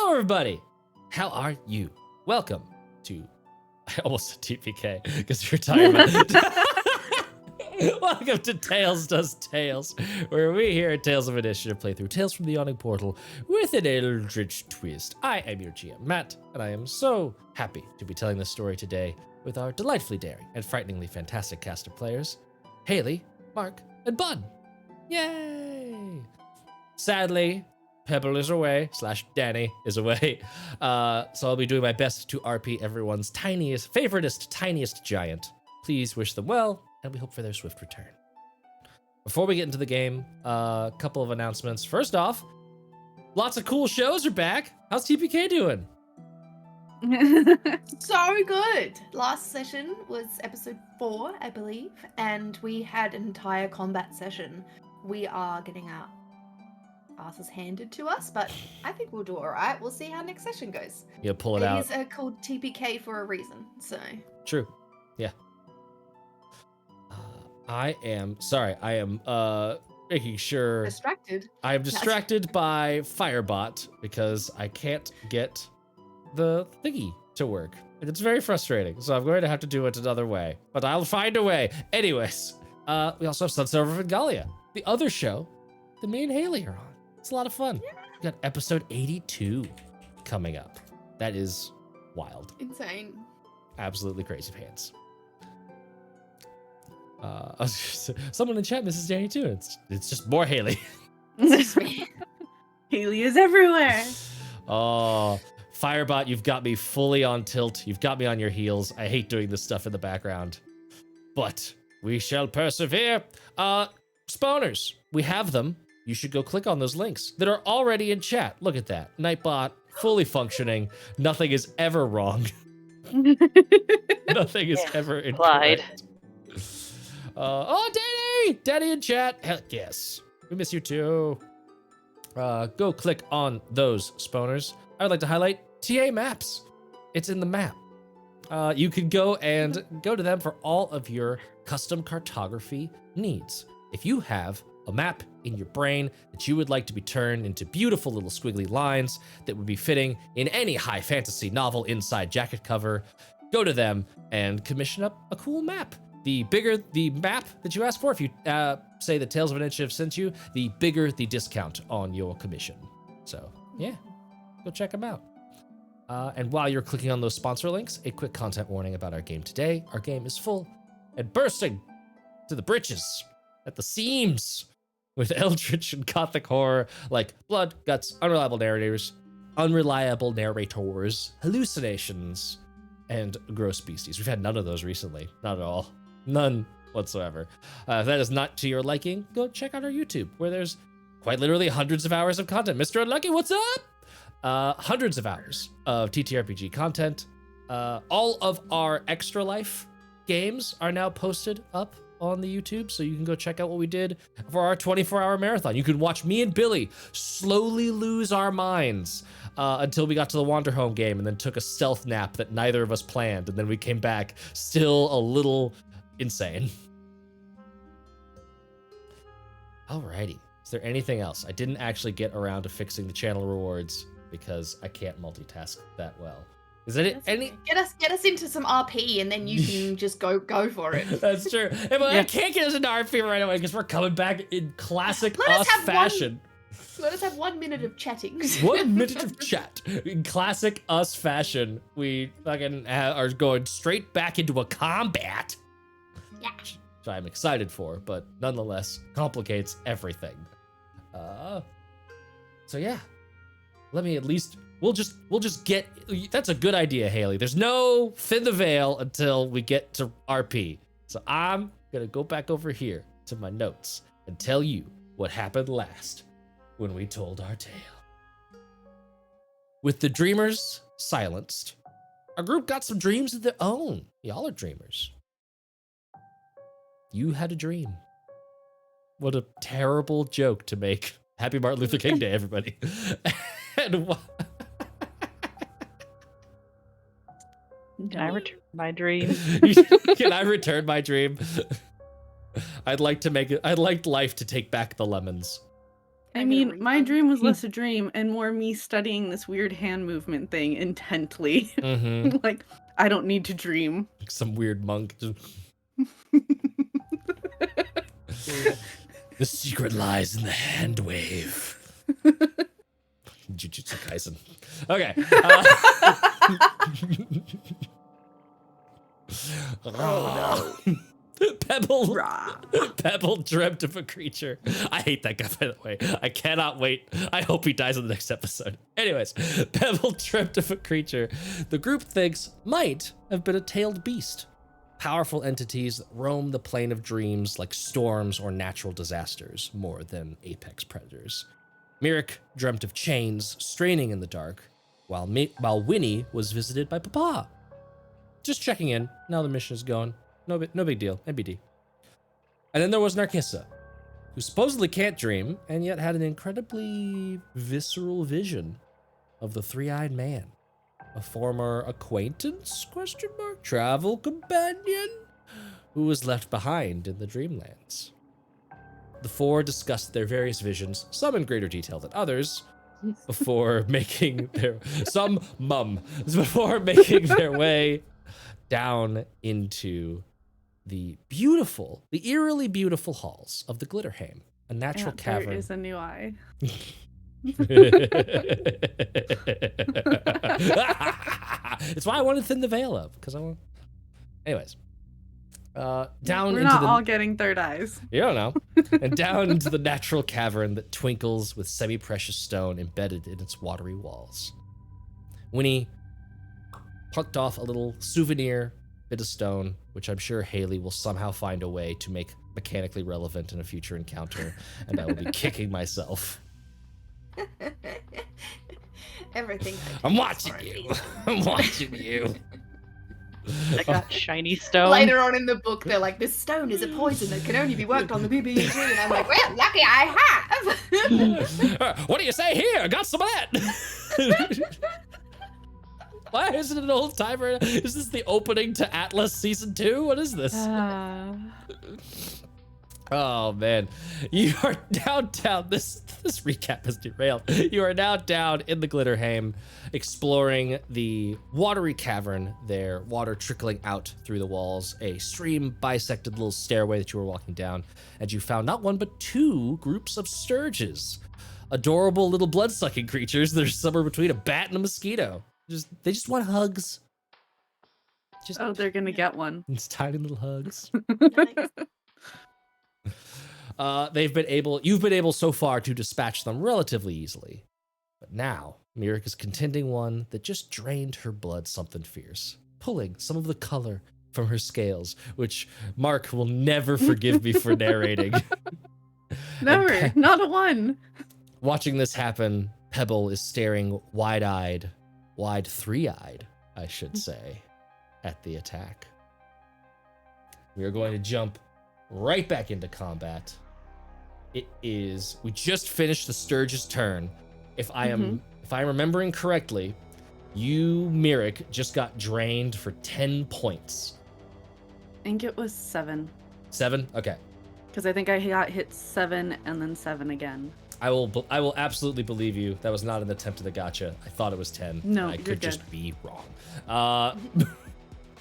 Hello, everybody. How are you? Welcome to, I almost said TPK because of retirement. Welcome to Tales Does Tales, where we here at Tales of Initiative play through Tales from the Yawning Portal with an eldritch twist. I am your GM, Matt, and I am so happy to be telling this story today with our delightfully daring and frighteningly fantastic cast of players, Haley, Mark, and Bud. Yay! Sadly, Pebble is away, / Danny is away, so I'll be doing my best to RP everyone's tiniest giant. Please wish them well, and we hope for their swift return. Before we get into the game, a couple of announcements. First off, lots of cool shows are back. How's TPK doing? So good. Last session was episode 4, I believe, and we had an entire combat session. We are getting our asses handed to us, but I think we'll do all right. We'll see how next session goes. Yeah, pull it out. It is called TPK for a reason, so. True. Yeah. I am making sure. Distracted. I am distracted by Firebot because I can't get the thingy to work. And it's very frustrating, so I'm going to have to do it another way. But I'll find a way. Anyways, we also have Sunset Over Vengalia, the other show that me and Haley are on. It's a lot of fun. Yeah. We got episode 82 coming up. That is wild. Insane. Absolutely crazy pants. Someone in chat misses Danny too. It's just more Haley. Haley is everywhere. Oh, Firebot, you've got me fully on tilt. You've got me on your heels. I hate doing this stuff in the background, but we shall persevere. Spawners, we have them. You should go click on those links that are already in chat. Look at that. Nightbot, fully functioning. Nothing is ever wrong. Nothing is ever incorrect. Danny in chat. Heck yes. We miss you too. Go click on those spawners. I would like to highlight TA Maps. It's in the map. You can go to them for all of your custom cartography needs. If you have a map in your brain that you would like to be turned into beautiful little squiggly lines that would be fitting in any high fantasy novel inside jacket cover, go to them and commission up a cool map. The bigger the map that you ask for, if you say the Tales of Initiative sent you, the bigger the discount on your commission. So, yeah, go check them out. And while you're clicking on those sponsor links, a quick content warning about our game today. Our game is full and bursting to the britches, at the seams, with eldritch and gothic horror like blood, guts, unreliable narrators, hallucinations, and gross beasties. We've had none of those recently. Not at all. None whatsoever. If that is not to your liking, go check out our YouTube, where there's quite literally hundreds of hours of content. Mr. Unlucky, what's up? Hundreds of hours of TTRPG content. All of our Extra Life games are now posted up on the YouTube, so you can go check out what we did for our 24-hour marathon. You can watch me and Billy slowly lose our minds until we got to the Wanderhome game and then took a stealth nap that neither of us planned, and then we came back still a little insane. Alrighty. Is there anything else? I didn't actually get around to fixing the channel rewards because I can't multitask that well. Is that any? Get us into some RP, and then you can just go for it. That's true. Hey, but I can't get us into RP right away because we're coming back in classic us fashion. Let us have 1 minute of chatting. 1 minute of chat. In classic us fashion, we fucking are going straight back into a combat. Yeah. Which I'm excited for, but nonetheless complicates everything. So yeah, let me at least. We'll just get. That's a good idea, Haley. There's no thin the veil until we get to RP. So I'm gonna go back over here to my notes and tell you what happened last when we told our tale. With the dreamers silenced, our group got some dreams of their own. Y'all are dreamers. You had a dream. What a terrible joke to make. Happy Martin Luther King Day, everybody. And Can I return my dream? Can I return my dream? I'd like life to take back the lemons. I get a mean, my refund. dream was less a dream and more me studying this weird hand movement thing intently. Mm-hmm. Like, I don't need to dream. Like some weird monk. The secret lies in the hand wave. Jujutsu Kaisen. Okay. Oh, Pebble. Rah. Pebble dreamt of a creature. I hate that guy, by the way. I cannot wait. I hope he dies in the next episode. Anyways, Pebble dreamt of a creature the group thinks might have been a tailed beast. Powerful entities that roam the plane of dreams like storms or natural disasters more than apex predators. Mirik dreamt of chains straining in the dark, while Winnie was visited by Papa. Just checking in. Now the mission is going. No big deal. NBD. And then there was Narcissa, who supposedly can't dream, and yet had an incredibly visceral vision of the three-eyed man. A former acquaintance, ? Travel companion, who was left behind in the Dreamlands. The four discussed their various visions, some in greater detail than others, before making their way down into the eerily beautiful halls of the Glitterhame, a natural cavern. There is a new eye. It's why I wanted to thin the veil up, because I want. Anyways, down We're into not the. all getting third eyes. You don't know. And down into the natural cavern that twinkles with semi-precious stone embedded in its watery walls. Winnie plucked off a little souvenir bit of stone, which I'm sure Haley will somehow find a way to make mechanically relevant in a future encounter, and I will be kicking myself. Everything. I'm watching you. I'm watching you. I got shiny stone. Later on in the book, they're like, "This stone is a poison that can only be worked on the BB&T," and I'm like, "Well, lucky I have." What do you say here? I got some of that. Why is it an old timer? Is this the opening to Atlas Season 2? What is this? Oh, man. You are now down. This recap is derailed. You are now down in the Glitterhame, exploring the watery cavern there, water trickling out through the walls, a stream bisected little stairway that you were walking down, and you found not one but two groups of sturges. Adorable little blood-sucking creatures that are somewhere between a bat and a mosquito. They just want hugs. Oh, they're gonna get one. It's tiny little hugs. Nice. You've been able so far to dispatch them relatively easily. But now, Mirik is contending one that just drained her blood something fierce, pulling some of the color from her scales, which Mark will never forgive me for narrating. Never, not a one. Watching this happen, Pebble is staring wide-eyed, three-eyed, I should say, at the attack. We are going to jump right back into combat. We just finished the Sturge's turn. If I'm remembering correctly, you, Mirik, just got drained for 10 points. I think it was 7. 7? Okay. Because I think I got hit 7 and then 7 again. I will absolutely believe you. That was not an attempt at a gotcha. I thought it was 10. No, I you're could good. just be wrong.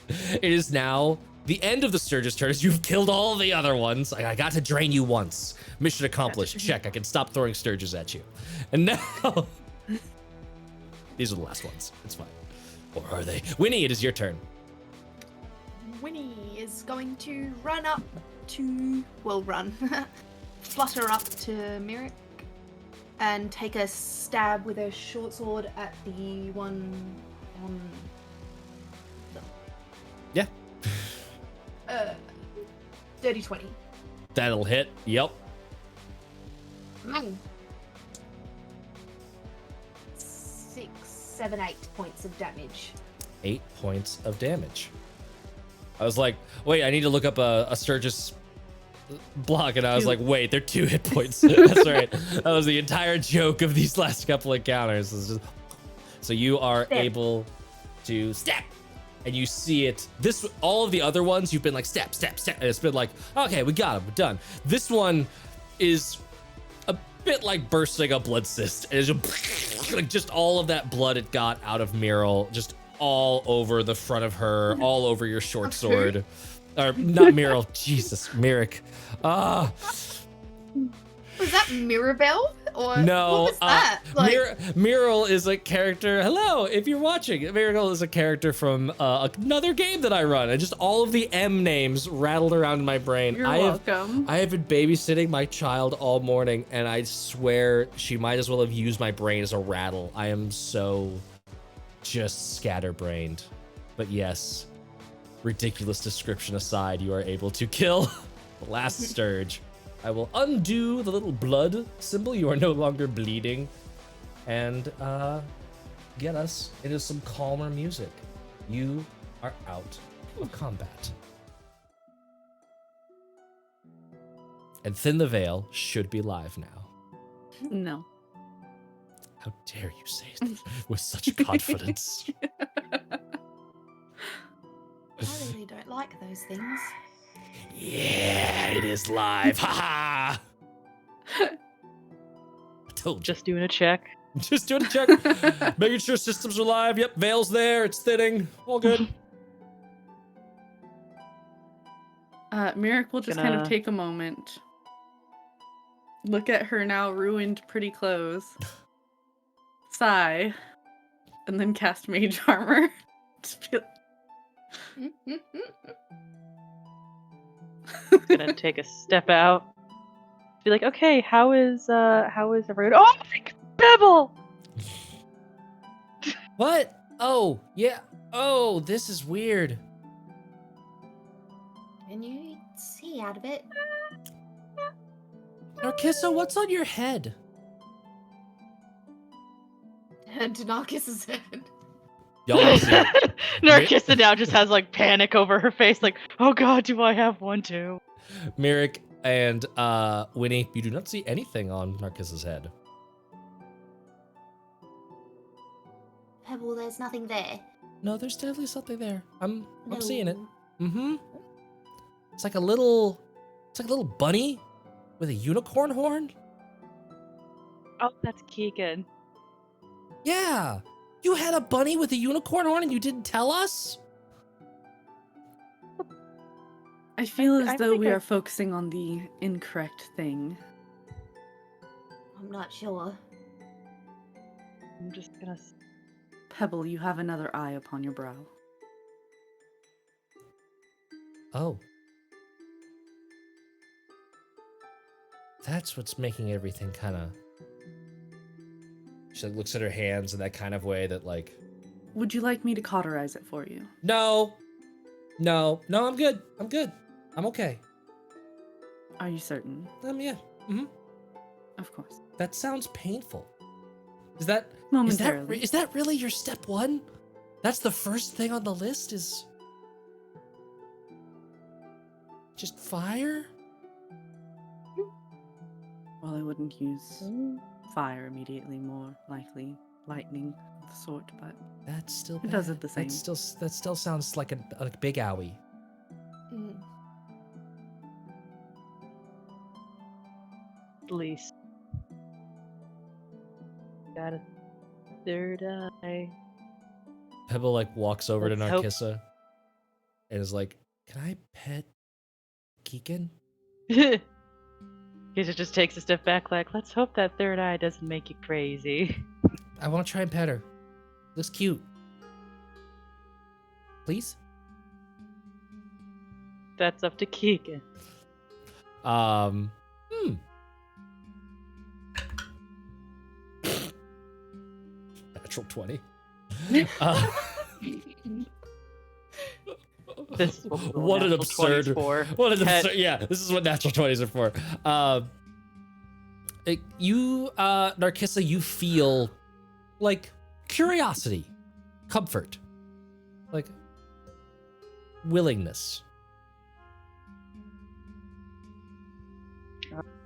It is now the end of the Sturge's turn as you've killed all the other ones. I got to drain you once. Mission accomplished. Check. I can stop throwing Sturges at you. And now... These are the last ones. It's fine. Or are they? Winnie, it is your turn. Winnie is going to run up to... Well, run. Flutter up to Mirik and take a stab with a short sword at the one on... Yeah. Dirty 20. That'll hit. Yep. 6, 7, 8 points of damage. 8 points of damage. I was like, wait, I need to look up a Sturgis block, and I was like, wait, they're 2 hit points. That's right. That was the entire joke of these last couple encounters. So you are able to step, and you see it. All of the other ones, you've been like, step, and it's been like, okay, we got him, we're done. This one is bit like bursting a blood cyst. It's just, like just all of that blood it got out of Meryl, just all over the front of her, all over your short sword. Or not Meryl, Jesus, Merrick. Was that Mirabelle? Or No, what was that? Meryl is a character. Hello, if you're watching, Meryl is a character from another game that I run, and just all of the M names rattled around in my brain. You're welcome. I have been babysitting my child all morning, and I swear she might as well have used my brain as a rattle. I am so just scatterbrained. But yes, ridiculous description aside, you are able to kill the last Sturge. I will undo the little blood symbol. You are no longer bleeding. And get us into some calmer music. You are out of combat. And Thin the Veil should be live now. No. How dare you say it with such confidence? I really don't like those things. Yeah, it is live. Ha ha! I told you. Just doing a check. Just doing a check. Making sure systems are live. Yep, Veil's there. It's thinning. All good. Merrick will just kind of take a moment. Look at her now ruined pretty clothes. Sigh. And then cast Mage Armor. Just be like, Gonna take a step out. Be like, okay, how is everyone? Oh, Pebble! What? Oh, yeah. Oh, this is weird. Can you see out of it? Narcissa, what's on your head? And Tanakis' head. Y'all don't see it. Narcissa now just has like panic over her face, like, oh god, do I have one too? Merrick and Winnie, you do not see anything on Narcissa's head. Pebble, there's nothing there. No, there's definitely something there. I'm seeing it. No. Mm-hmm. It's like a little bunny with a unicorn horn. Oh, that's Keegan. Yeah. You had a bunny with a unicorn horn and you didn't tell us? I feel as I though think we I- are focusing on the incorrect thing. I'm not sure. I'm just gonna. Pebble, you have another eye upon your brow. Oh. That's what's making everything kind of... She looks at her hands in that kind of way that like... Would you like me to cauterize it for you? No, I'm good. I'm okay. Are you certain? Yeah. Mm-hmm. Of course. That sounds painful. Is that Momentarily. is that really your step one? That's the first thing on the list is just fire? Well, I wouldn't use fire immediately, more likely lightning of the sort, but That's still it bad. does it the same. That still sounds like a big owie. Mm. At least. Got a third eye. Pebble like walks over to Let's hope- Narcissa and is like, "Can I pet Keegan?" He just takes a step back, like, let's hope that third eye doesn't make you crazy. I want to try and pet her. Looks cute. Please? That's up to Keegan. Natural 20. This is what we roll What an natural absurd 20s for. What an Pet. absurd, yeah, this is what natural 20s are for. Narcissa, you feel like curiosity, comfort, like willingness.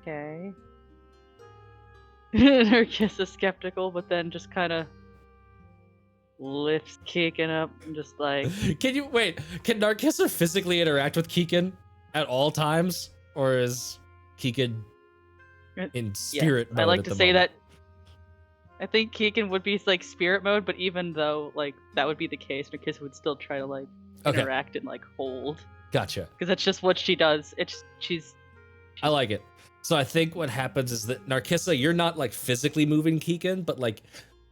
Okay. Her kiss is skeptical, but then just kind of lifts Keegan up and just like, Can Narcissa physically interact with Keegan at all times? Or is Keegan in spirit mode. I like at to the say moment. that I think Keegan would be like spirit mode, but even though like that would be the case, Narcissa would still try to like interact and like hold. Gotcha. Because that's just what she does. She's I like it. So I think what happens is that Narcissa, you're not like physically moving Keegan, but like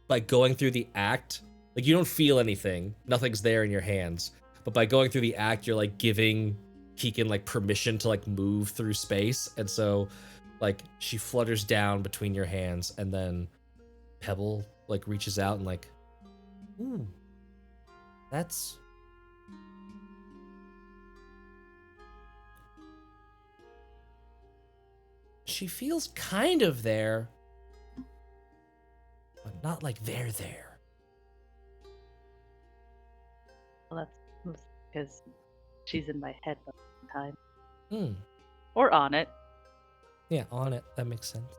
by going through the act, like you don't feel anything. Nothing's there in your hands. But by going through the act, you're like giving Keegan like permission to like move through space. And so like she flutters down between your hands, and then Pebble like reaches out and like, that's she feels kind of there, but not like they're there. well, that's because she's in my head the whole time. Hmm. Or on it. Yeah, on it. That makes sense.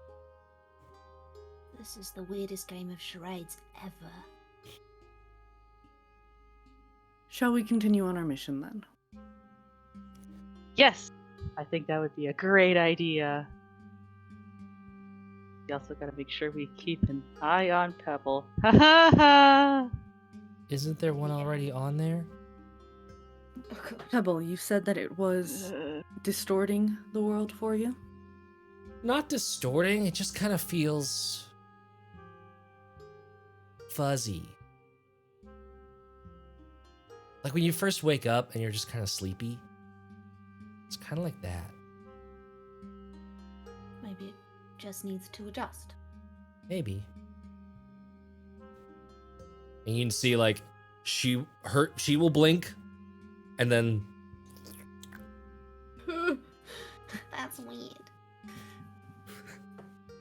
This is the weirdest game of charades ever. Shall we continue on our mission then? Yes! I think that would be a great idea. We also gotta make sure we keep an eye on Pebble. Ha ha ha! Isn't there one already on there? Pebble, you said that it was distorting the world for you? Not distorting, it just kind of feels fuzzy. Like when you first wake up and you're just kind of sleepy. It's kind of like that. Maybe it just needs to adjust. Maybe. And you can see like she will blink and then That's weird.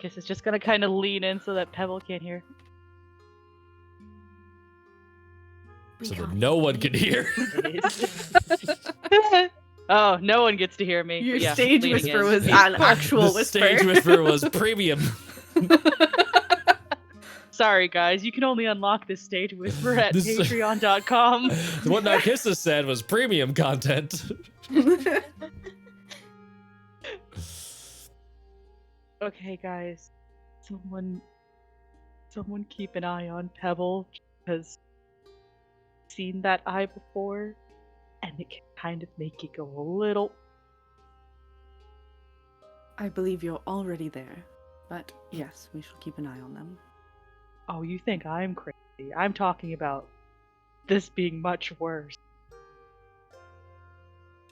Guess it's just gonna kind of lean in so that Pebble can't hear. so that no one can hear. Oh, no one gets to hear me. Your Yeah, stage leaning whisper in. was an actual The whisper. stage whisper was premium. Sorry, guys. You can only unlock this stage whisper at This- patreon.com. What Narcissa said was premium content. Okay, guys. Someone keep an eye on Pebble, because I've seen that eye before, and it can kind of make you go a little. I believe you're already there, but yes, we shall keep an eye on them. Oh, you think I'm crazy? I'm talking about this being much worse.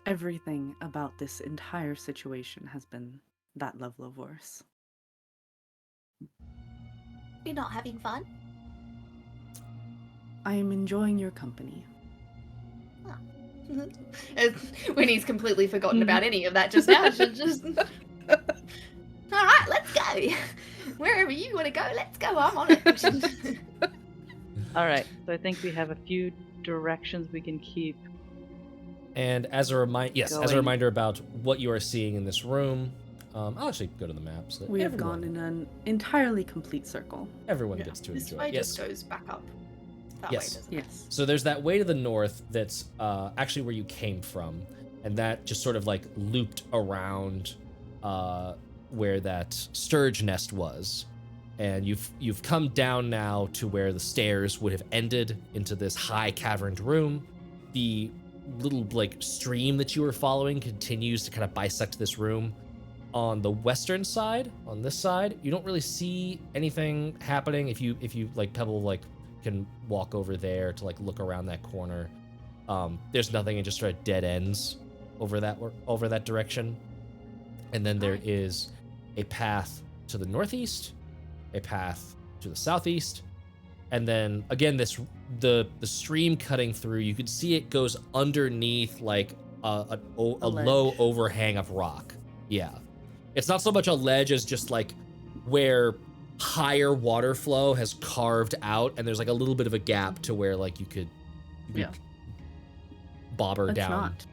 Everything about this entire situation has been that level of worse. You're not having fun? I am enjoying your company. When he's completely forgotten about any of that just now. Just... Alright, let's go. Wherever you want to go, let's go. I'm on it. Alright, so I think we have a few directions we can keep. And as a Going. reminder about what you are seeing in this room, I'll actually go to the map so that We have gone in an entirely complete circle. everyone gets to This enjoy way it. just goes back up. That Yes. way doesn't. Yes. So there's that way to the north that's actually where you came from, and that just sort of like looped around where that sturge nest was. And you've come down now to where the stairs would have ended into this high caverned room. The little like stream that you were following continues to kind of bisect this room. On the western side, on this side, you don't really see anything happening. If you like Pebble like can walk over there to like look around that corner. There's nothing, it just sort of dead ends over that direction. And then there is a path to the northeast, a path to the southeast, and then again the stream cutting through. You could see it goes underneath like a low overhang of rock. Yeah, it's not so much a ledge as just like where higher water flow has carved out, and there's like a little bit of a gap to where like you could bobber Let's down. not.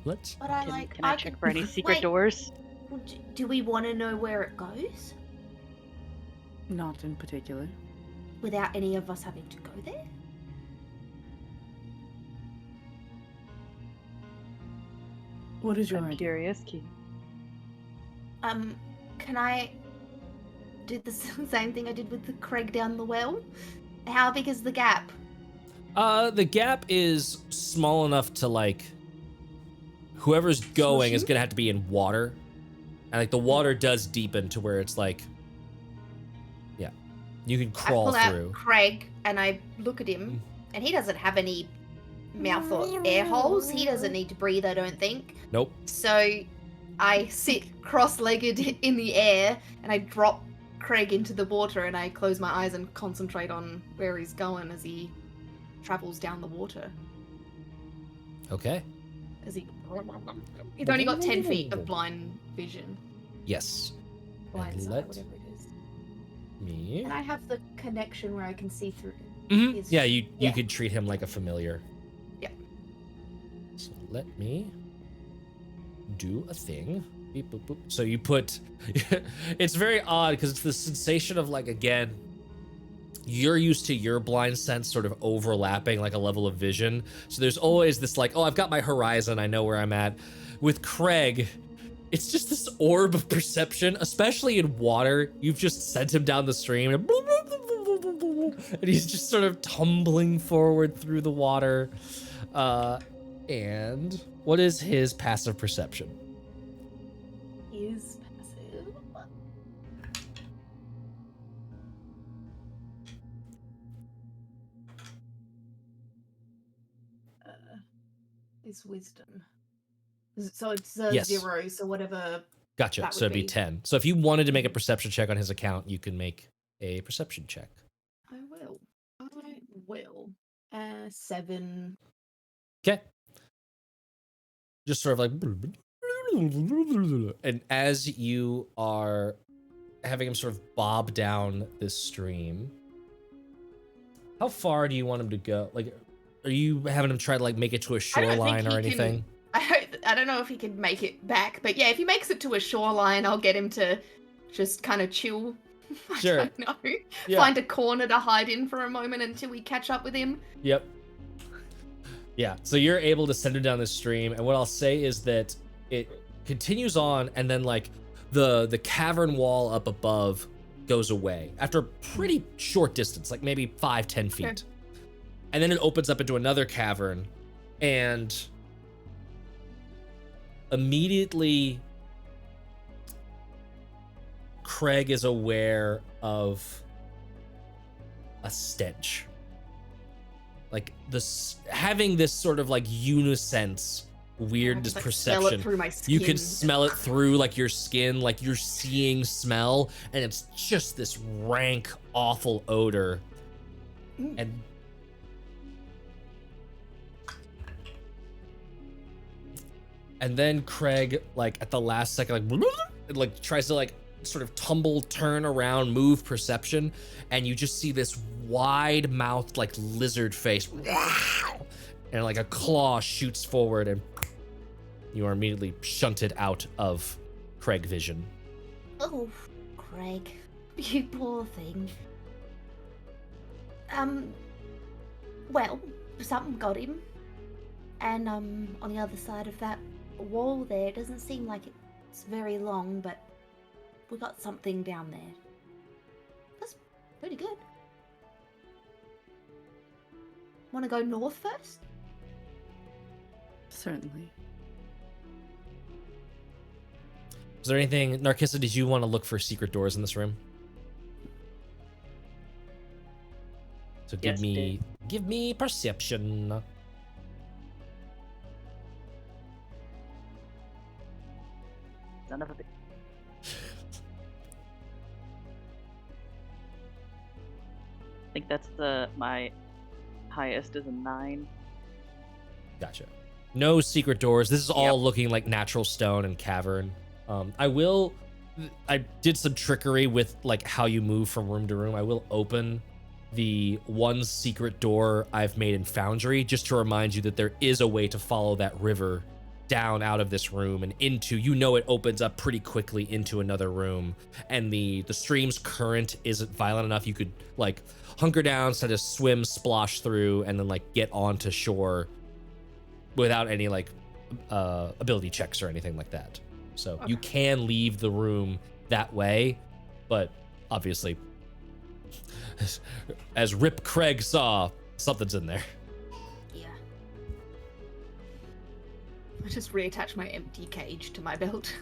Let's. But I like. Can I check for any secret Wait. doors? Do we want to know where it goes? Not in particular. Without any of us having to go there? What is your I'm idea? curious, Key. Can I do the same thing I did with the Craig down the well? How big is the gap? The gap is small enough to like whoever's going is gonna have to be in water, and like the water does deepen to where it's like, yeah, you can crawl I pull through. out Craig and I look at him, and he doesn't have any mouth or air holes. He doesn't need to breathe, I don't think. Nope. So I sit cross-legged in the air and I drop Craig into the water and I close my eyes and concentrate on where he's going as he travels down the water. Okay. As he's only got 10 feet of blind vision. Yes. Blind And sight, let whatever it is. me. And I have the connection where I can see through. his- Yeah, you yeah. could treat him like a familiar. Yeah. So let me do a thing. Beep, boop, boop. So you put, it's very odd because it's the sensation of like, again, you're used to your blind sense sort of overlapping like a level of vision. So there's always this like, oh, I've got my horizon, I know where I'm at. With Craig, it's just this orb of perception, especially in water. You've just sent him down the stream and he's just sort of tumbling forward through the water. And what is his passive perception? Is passive. Is wisdom. So it's Yes. 0, so whatever. Gotcha. That So would it'd be be- 10. So if you wanted to make a perception check on his account, you can make a perception check. I will. 7. Okay. Just sort of like, and as you are having him sort of bob down this stream, how far do you want him to go? Like, are you having him try to like make it to a I don't think shoreline or he anything? I don't know if he can make it back, but yeah, if he makes it to a shoreline, I'll get him to just kind of chill. Sure. I don't know. Yeah. Find a corner to hide in for a moment until we catch up with him. Yep. Yeah, so you're able to send him down this stream, and what I'll say is that it continues on, and then like the cavern wall up above goes away after a pretty short distance, like maybe 5-10 feet. Okay. And then it opens up into another cavern, and immediately Craig is aware of a stench. Like this, having this sort of like unisense weird I just, like, perception. Smell it through my skin. You can smell it through like your skin, like you're seeing smell, and it's just this rank, awful odor. And then Craig, like at the last second, like tries to like sort of tumble, turn around, move perception, and you just see this wide-mouthed like lizard face, and like a claw shoots forward, and you are immediately shunted out of Craig vision. Oh, Craig, you poor thing. Well, something got him. And, on the other side of that wall there, it doesn't seem like it's very long, but we got something down there. That's pretty good. Want to go north first? Certainly. Is there anything, Narcissa, did you want to look for secret doors in this room? So Yes, give me perception. Son of a bitch. I think that's my highest is a 9. Gotcha. No secret doors. This is all looking like natural stone and cavern. I did some trickery with like how you move from room to room. I will open the one secret door I've made in Foundry just to remind you that there is a way to follow that river down out of this room and into, you know, it opens up pretty quickly into another room, and the stream's current isn't violent enough. You could like hunker down, try to swim, splosh through, and then like get onto shore without any like ability checks or anything like that. So you can leave the room that way, but obviously, as Rip Craig saw, something's in there. Yeah. I just reattach my empty cage to my belt.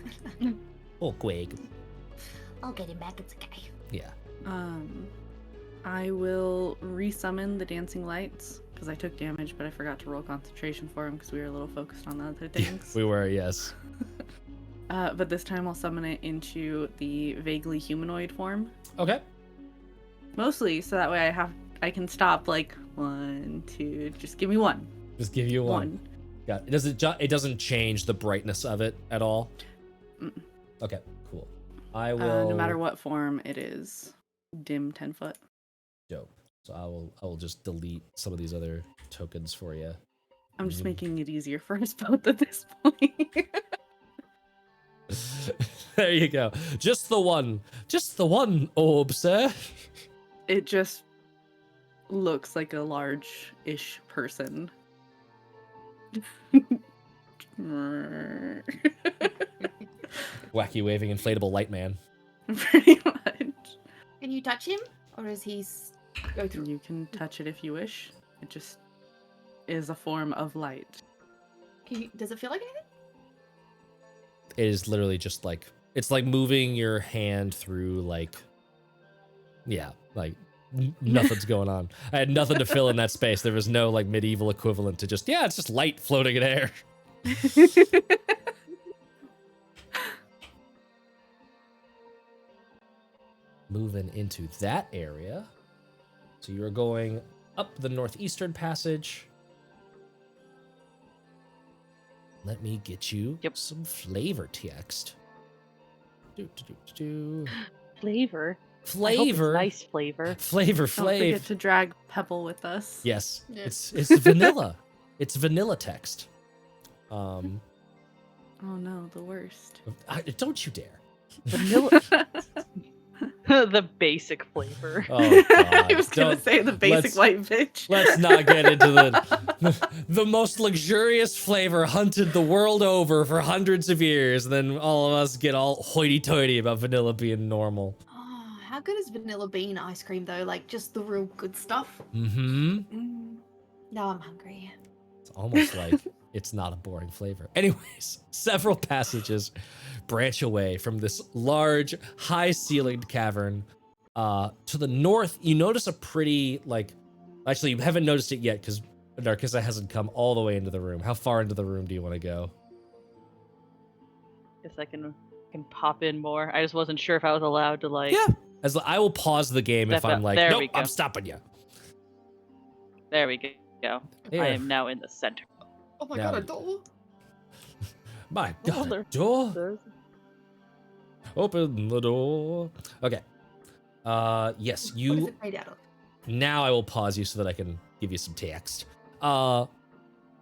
Oh, Quig. I'll get him back. It's okay. Yeah. I will resummon the dancing lights because I took damage, but I forgot to roll concentration for him because we were a little focused on the other things. We were, yes. But this time I'll summon it into the vaguely humanoid form. Okay. Mostly so that way I can stop like 1, 2. Just give me one. Just give you one. Yeah. It doesn't change the brightness of it at all. Mm-mm. Okay. Cool. I will. No matter what form it is, dim 10 foot. Dope. So I will just delete some of these other tokens for you. I'm just making it easier for us both at this point. There you go. Just the one orb, sir. It just looks like a large-ish person. Wacky waving inflatable light man. Pretty much. Can you touch him? Or does he go through? You can touch it if you wish. It just is a form of light. Does it feel like anything? It is literally just like, it's like moving your hand through like, yeah, like nothing's going on. I had nothing to fill in that space. There was no like medieval equivalent to just, yeah, it's just light floating in air. Moving into that area. So you're going up the northeastern passage. Let me get you some flavor text. Flavor? Flavor. I hope it's nice flavor. Flavor. Don't forget to drag Pebble with us. Yes. Yeah. It's vanilla. It's vanilla text. Oh no, the worst. Don't you dare. Vanilla. The basic flavor. Oh, God. I was gonna say the basic white bitch. Let's not get into the most luxurious flavor hunted the world over for hundreds of years, and then all of us get all hoity-toity about vanilla being normal. Oh, how good is vanilla bean ice cream though? Like just the real good stuff. Mm-hmm. Now I'm hungry. It's almost like it's not a boring flavor. Anyways, several passages branch away from this large, high-ceilinged cavern. To the north, you notice a pretty, like... Actually, you haven't noticed it yet, because Narcissa hasn't come all the way into the room. How far into the room do you want to go? Guess I can pop in more. I just wasn't sure if I was allowed to, like... Yeah. I will pause the game if I'm like, nope, I'm stopping you. There we go. Here. I am now in the center. Oh my Now- god, a door! My God, there- door? There's- Open the door. Okay. Yes, What is you... it made out of? Now I will pause you so that I can give you some text. To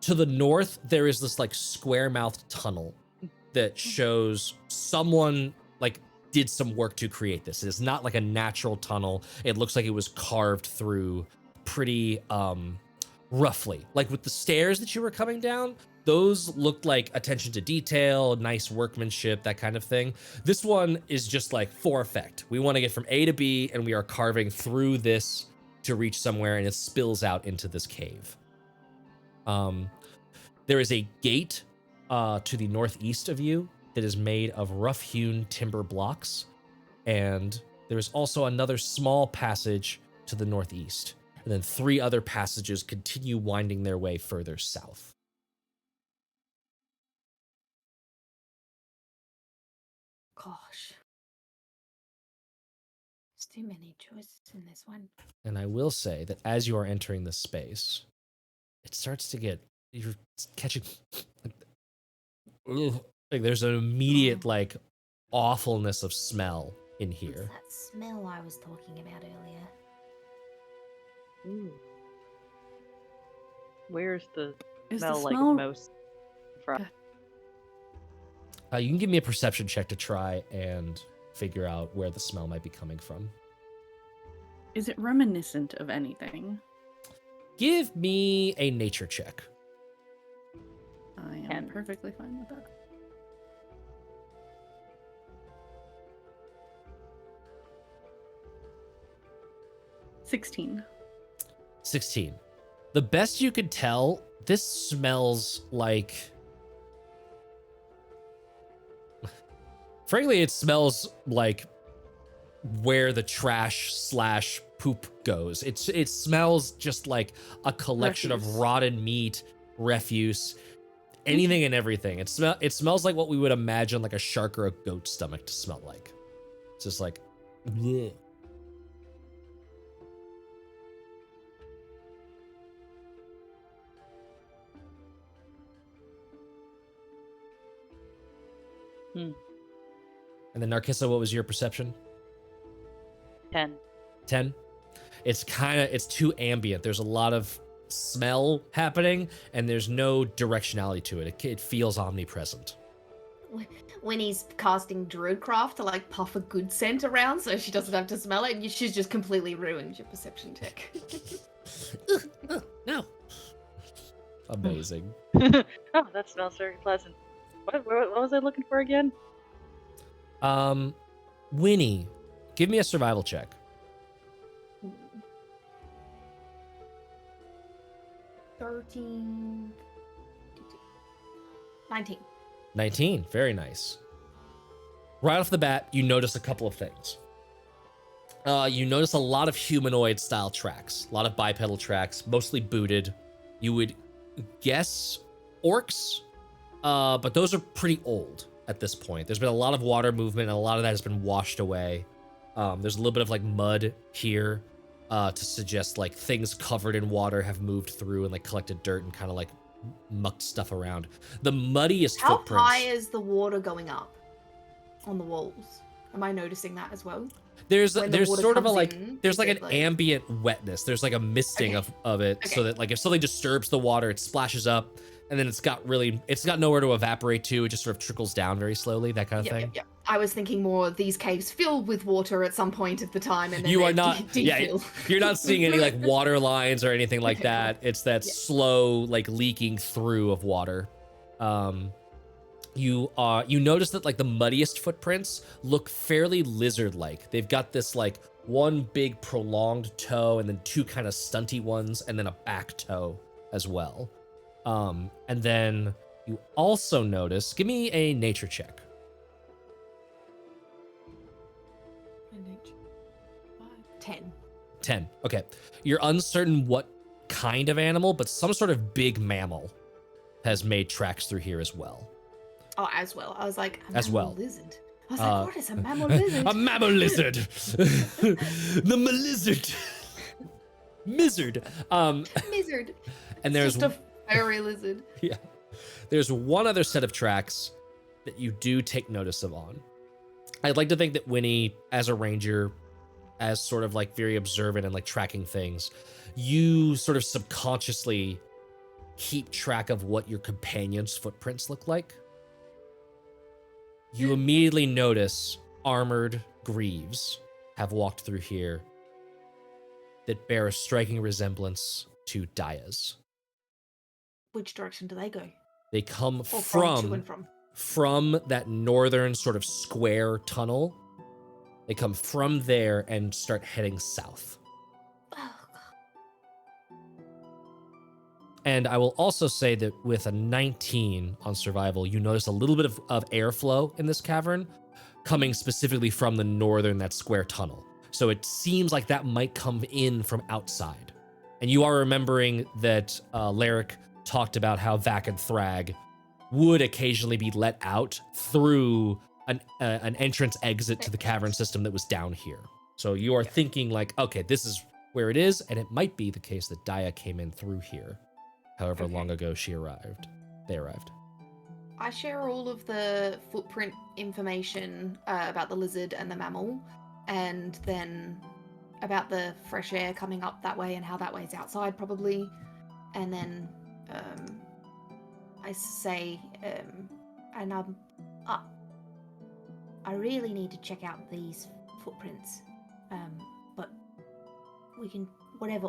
the north, there is this like square-mouthed tunnel that shows someone like did some work to create this. It is not like a natural tunnel. It looks like it was carved through pretty roughly. Like with the stairs that you were coming down, those looked like attention to detail, nice workmanship, that kind of thing. This one is just like for effect. We want to get from A to B, and we are carving through this to reach somewhere, and it spills out into this cave. There is a gate to the northeast of you that is made of rough-hewn timber blocks, and there's also another small passage to the northeast, and then 3 other passages continue winding their way further south. Gosh. There's too many choices in this one. And I will say that as you are entering this space, it starts to get, you're catching, like there's an immediate like awfulness of smell in It's here. that smell I was talking about earlier. Ooh. Where's the Is smell the like smell most from? You can give me a perception check to try and figure out where the smell might be coming from. Is it reminiscent of anything? Give me a nature check. I am Ten. perfectly fine with that. 16. 16. The best you could tell, this smells like... Frankly, it smells like where the trash / poop goes. It smells just like a collection Refuse. of rotten meat, refuse, anything and everything. It smells like what we would imagine like a shark or a goat stomach to smell like. It's just like, bleh. And then Narcissa, what was your perception? 10. 10. It's too ambient. There's a lot of smell happening and there's no directionality to it. It feels omnipresent. When he's casting Druidcraft to like puff a good scent around so she doesn't have to smell it, she's just completely ruined your perception check. No. Amazing. Oh, that smells very pleasant. What was I looking for again? Winnie, give me a survival check. 13. 19. 19. Very nice. Right off the bat, you notice a couple of things. You notice a lot of humanoid style tracks, a lot of bipedal tracks, mostly booted. You would guess orcs, but those are pretty old at this point. There's been a lot of water movement and a lot of that has been washed away. There's a little bit of like mud here to suggest like things covered in water have moved through and like collected dirt and kind of like mucked stuff around. The muddiest How footprints. high is the water going up on the walls? Am I noticing that as well? There's When the water sort of a comes like in, there's is like it, an like- ambient wetness. There's like a misting Okay. of it so Okay. that like if something disturbs the water, it splashes up and then it's got nowhere to evaporate to. It just sort of trickles down very slowly, that kind of thing. Yep. I was thinking more of these caves filled with water at some point of the time, and then You they are not defill. you're not seeing any like water lines or anything like Okay, that. cool. It's that Yeah. slow like leaking through of water. You notice that like the muddiest footprints look fairly lizard-like. They've got this like one big prolonged toe and then two kind of stunty ones and then a back toe as well. And then you also notice, give me a nature check. 10. 10. Okay. You're uncertain what kind of animal, but some sort of big mammal has made tracks through here as well. Oh, as well. I was like, a As mammal well. lizard. I was like, what is a mammal lizard? A mammal lizard. The lizard. Mizzard. Lizard. And there's Just a furry lizard. yeah. There's one other set of tracks that you do take notice of on. I'd like to think that Winnie, as a ranger, as sort of like very observant and like tracking things, you sort of subconsciously keep track of what your companion's footprints look like. You immediately notice armored Greaves have walked through here that bear a striking resemblance to Daya's. Which direction do they go? They come Or to from and from? from that northern sort of square tunnel. They come from there and start heading south. Oh, And I will also say that with a 19 on survival, you notice a little bit of airflow in this cavern coming specifically from the northern, that square tunnel. So it seems like that might come in from outside. And you are remembering that Lyric talked about how Vac and Thrag would occasionally be let out through an entrance exit to the cavern system that was down here. So you are thinking like, okay, this is where it is, and it might be the case that Daya came in through here. However long ago they arrived. I share all of the footprint information about the lizard and the mammal, and then about the fresh air coming up that way and how that way's outside probably. And then I say, I really need to check out these footprints, but we can whatever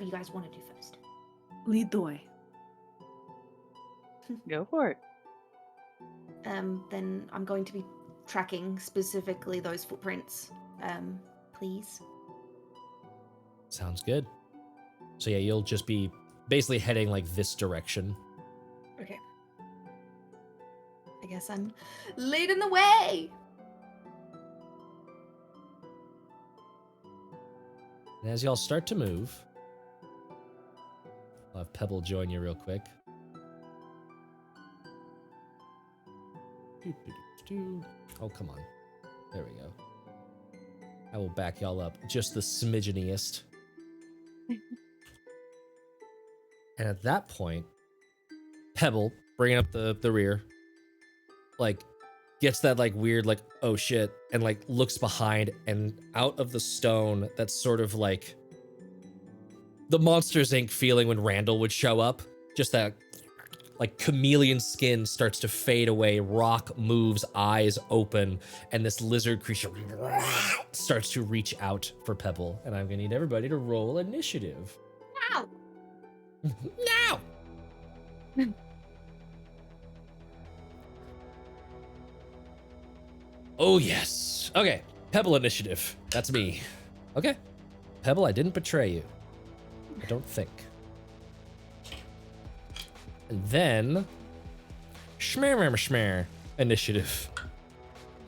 you guys want to do first. Lead the way. Go for it. Then I'm going to be tracking specifically those footprints, please. Sounds good. So yeah, you'll just be basically heading like this direction. Okay. I guess I'm leading the way. And as y'all start to move, I'll have Pebble join you real quick. Oh, come on. There we go. I will back y'all up just the smidgeniest. And at that point, Pebble, bringing up the rear, like, gets that, like, weird, like, oh shit, and, like, looks behind, and out of the stone, that's sort of like the Monsters, Inc. feeling when Randall would show up. Just that, like, chameleon skin starts to fade away, rock moves, eyes open, and this lizard creature starts to reach out for Pebble. And I'm gonna need everybody to roll initiative. Ow! Now! Oh, yes. Okay, Pebble initiative. That's me. Okay. Pebble, I didn't betray you. I don't think. And then... Schmer initiative.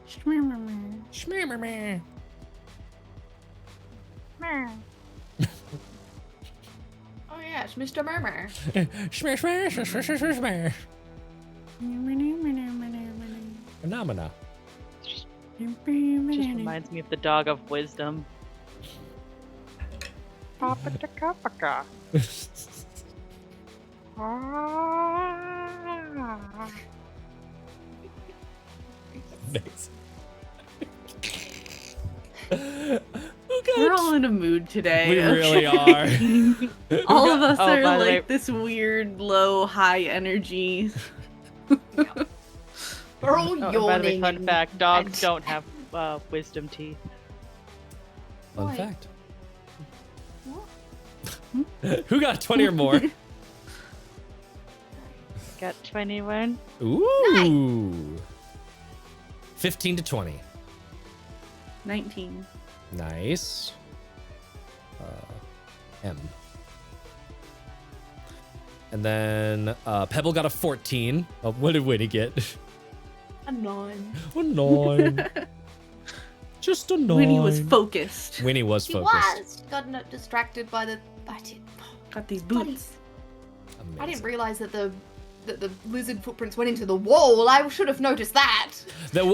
Schmer. Oh yeah, it's Mr. Murmur. Schmer. Phenomena. Just reminds me of the dog of wisdom. Papa-da-ka-pa-ka. Nice. We're all in a mood today. We really are. All of us Oh, are by the way- like this weird, low, high energy. We're all Oh, and by yawning. the way, fun and- fact, dogs and- don't have wisdom teeth. Fun Why? fact. What? Who got 20 or more? Got 21. Ooh. 15 to 20. 19. Nice. M. And then Pebble got a 14. Oh, what did Winnie get? A 9. A 9. Just a 9. Winnie was focused. Winnie was She focused. was. Got distracted by the. I did. Got these Bloody- boots. Amazing. I didn't realize that the lizard footprints went into the wall. I should have noticed that.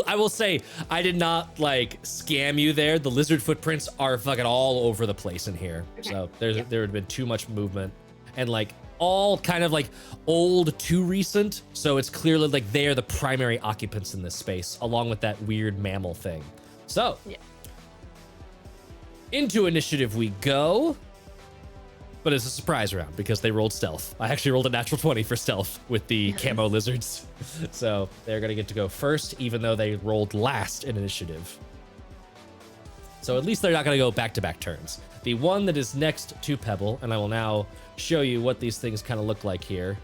I will say, I did not like scam you there. The lizard footprints are fucking all over the place in here. Okay. So there Yep. had been too much movement, and like all kind of like old to recent. So it's clearly like they are the primary occupants in this space, along with that weird mammal thing. So Yeah. into initiative we go. But it's a surprise round because they rolled stealth. I actually rolled a natural 20 for stealth with the camo lizards. So they're going to get to go first, even though they rolled last in initiative. So at least they're not going to go back-to-back turns. The one that is next to Pebble, and I will now show you what these things kind of look like here.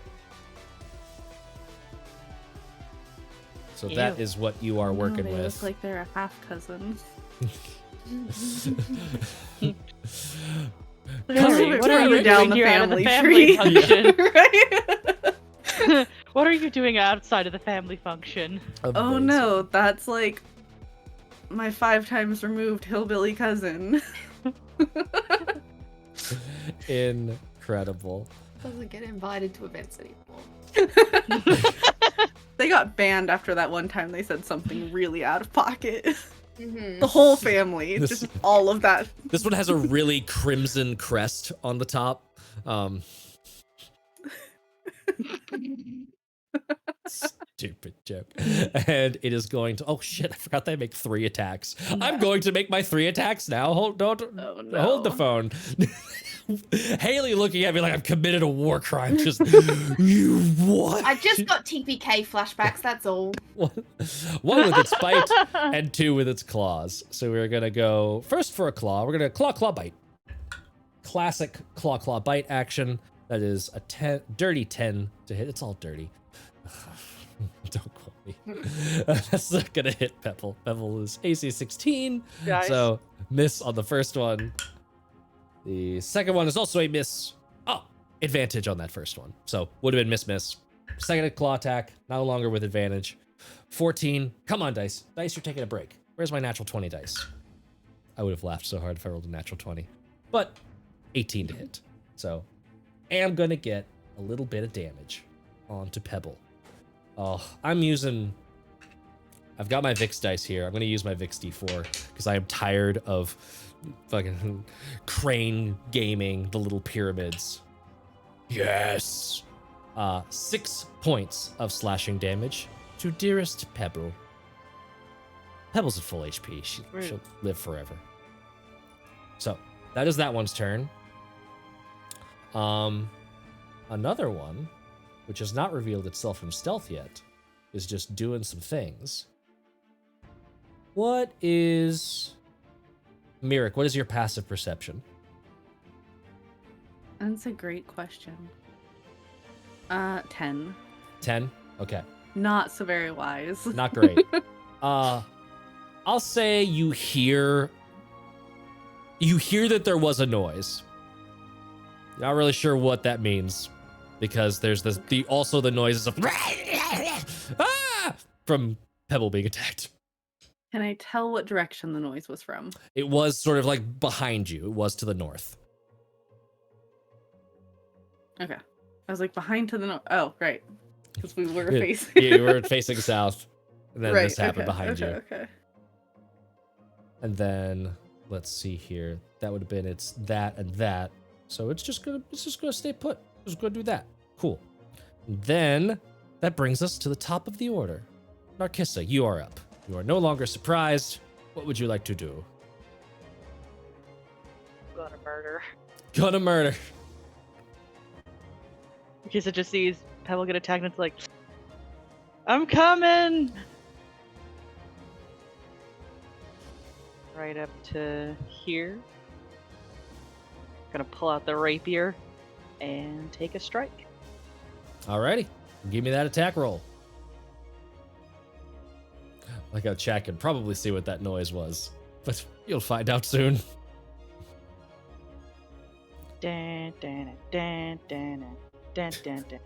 So that Ew. is what you are working they with. look like they're a half cousin. Sorry, what are you down doing the here out of the family family tree? function? Right? What are you doing outside of the family function? Oh Amazing. no, that's like my 5 times removed hillbilly cousin. Incredible. Doesn't get invited to events anymore. They got banned after that one time they said something really out of pocket. Mm-hmm. The whole family, This- just all of that. This one has a really crimson crest on the top. Stupid joke. And it is going to. Oh shit! I forgot they make 3 attacks. I'm going to make my 3 attacks now. Hold the no. phone. Haley looking at me like I'm committed a war crime. Just you what? I just got TPK flashbacks, that's all. One with its bite and 2 with its claws. So we're gonna go first for a claw. We're gonna claw bite. Classic claw bite action. That is a dirty 10 to hit. It's all dirty. Don't quote me. That's not gonna hit Pebble. Pebble is AC 16. Guys. So miss on the first one. The second one is also a miss. Oh, advantage on that first one. So would have been miss. Second claw attack, no longer with advantage. 14. Come on, dice. Dice, you're taking a break. Where's my natural 20 dice? I would have laughed so hard if I rolled a natural 20. But 18 to hit. So am going to get a little bit of damage onto Pebble. Oh, I've got my Vix dice here. I'm going to use my Vix D4 because I am tired of fucking crane gaming the little pyramids. Yes. 6 points of slashing damage to dearest Pebble. Pebble's at full HP. She'll live forever. So that is that one's turn. Another one, which has not revealed itself from stealth yet, is just doing some things. What is... Mirik, what is your passive perception? That's a great question. 10. 10? Okay. Not so very wise. Not great. I'll say you hear that there was a noise. Not really sure what that means, because there's also the noises of from Pebble being attacked. Can I tell what direction the noise was from? It was sort of like behind you. It was to the north. Okay. I was like behind to the north. Oh, right. Because we were facing. Yeah, you were facing south. And then this happened behind you. Okay. And then let's see here. That would have been it's that and that. So it's just gonna stay put. Just gonna do that. Cool. And then that brings us to the top of the order. Narcissa, you are up. You are no longer surprised. What would you like to do? Gonna murder. Gonna murder. Because it just sees Pebble get attacked and it's like, I'm coming! Right up to here. Gonna pull out the rapier and take a strike. Alrighty. Give me that attack roll. Like how chat can probably see what that noise was, but you'll find out soon. Dun, dun, dun, dun, dun, dun, dun.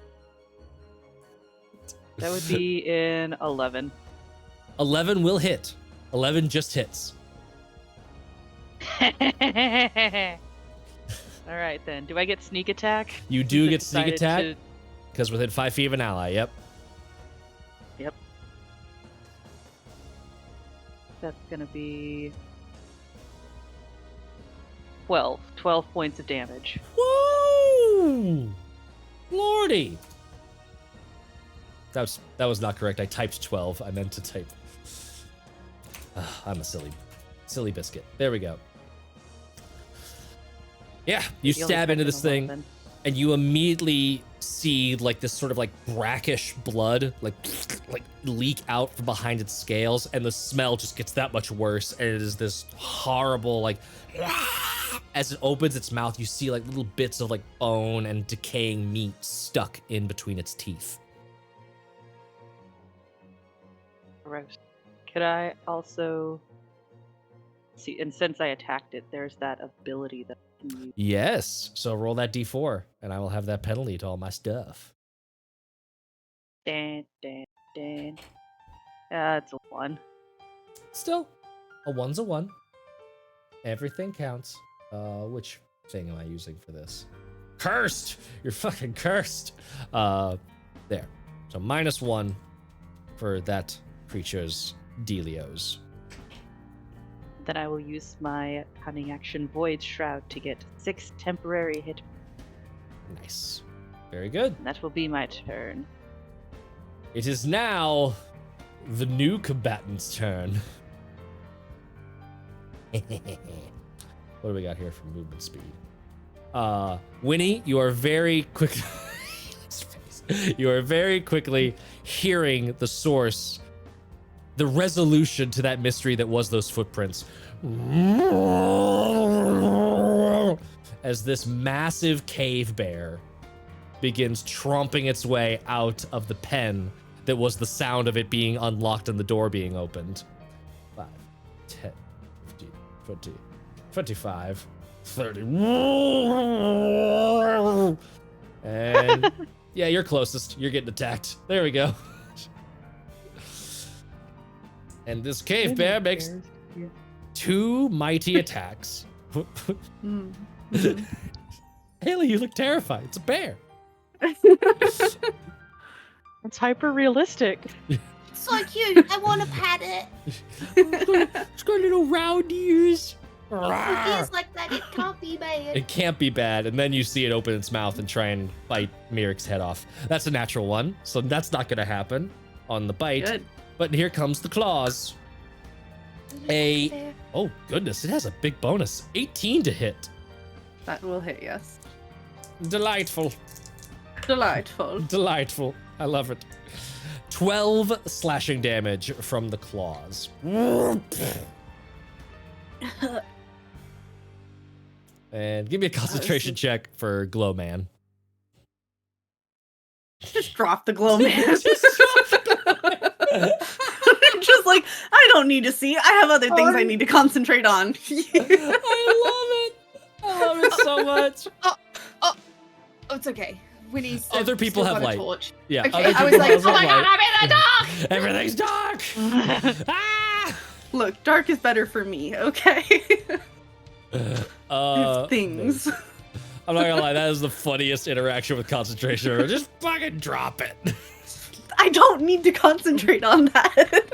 That would be in 11. 11 will hit. 11 just hits. All right then. Do I get sneak attack? You do get sneak attack to... because within 5 feet of an ally. Yep. Yep. That's gonna be 12 points of damage. Woo! Lordy! That was not correct. I typed 12. I meant to type. I'm a silly biscuit. There we go. Yeah, you stab into this thing, and you immediately see like this sort of like brackish blood like leak out from behind its scales, and the smell just gets that much worse. And it is this horrible like. As it opens its mouth, you see like little bits of like bone and decaying meat stuck in between its teeth. Gross. Could I also see? And since I attacked it, there's that ability that I can use. Yes. So roll that d4, and I will have that penalty to all my stuff. Dan. It's a 1. Still, a 1's a 1. Everything counts. Which thing am I using for this? Cursed! You're fucking cursed! There. So -1 for that creature's dealios. Then I will use my cunning action Void Shroud to get 6 temporary hit. Nice. Very good. And that will be my turn. It is now the new combatant's turn. What do we got here for movement speed? Winnie, you are very quick. You are very quickly hearing the source, the resolution to that mystery that was those footprints. As this massive cave bear begins tromping its way out of the pen that was the sound of it being unlocked and the door being opened. 5, 10, 15, 20, 25, 30. And yeah, you're closest. You're getting attacked. There we go. And this cave bear makes 2 mighty attacks. Haley, you look terrified. It's a bear. It's hyper realistic. So cute. I want to pat it. It's got little round ears. With ears like that, it can't be bad. It can't be bad. And then you see it open its mouth and try and bite Mirik's head off. That's a natural one, so that's not going to happen on the bite. Good. But here comes the claws. Oh goodness, it has a big bonus. 18 to hit. That will hit, yes. Delightful. Delightful. Delightful. I love it. 12 slashing damage from the claws. And give me a concentration check for Glow Man. Just drop the glow man. Just like, I don't need to see. I have other things I need to concentrate on. I love it so much. Oh, it's okay. Winnie's Other people have light. Torch. Yeah. Okay, other I was people like, have oh my god, light. I'm in the dark! Everything's dark. Ah! Look, dark is better for me, okay? Things. I'm not gonna lie, that is the funniest interaction with concentration ever. Just fucking drop it. I don't need to concentrate on that.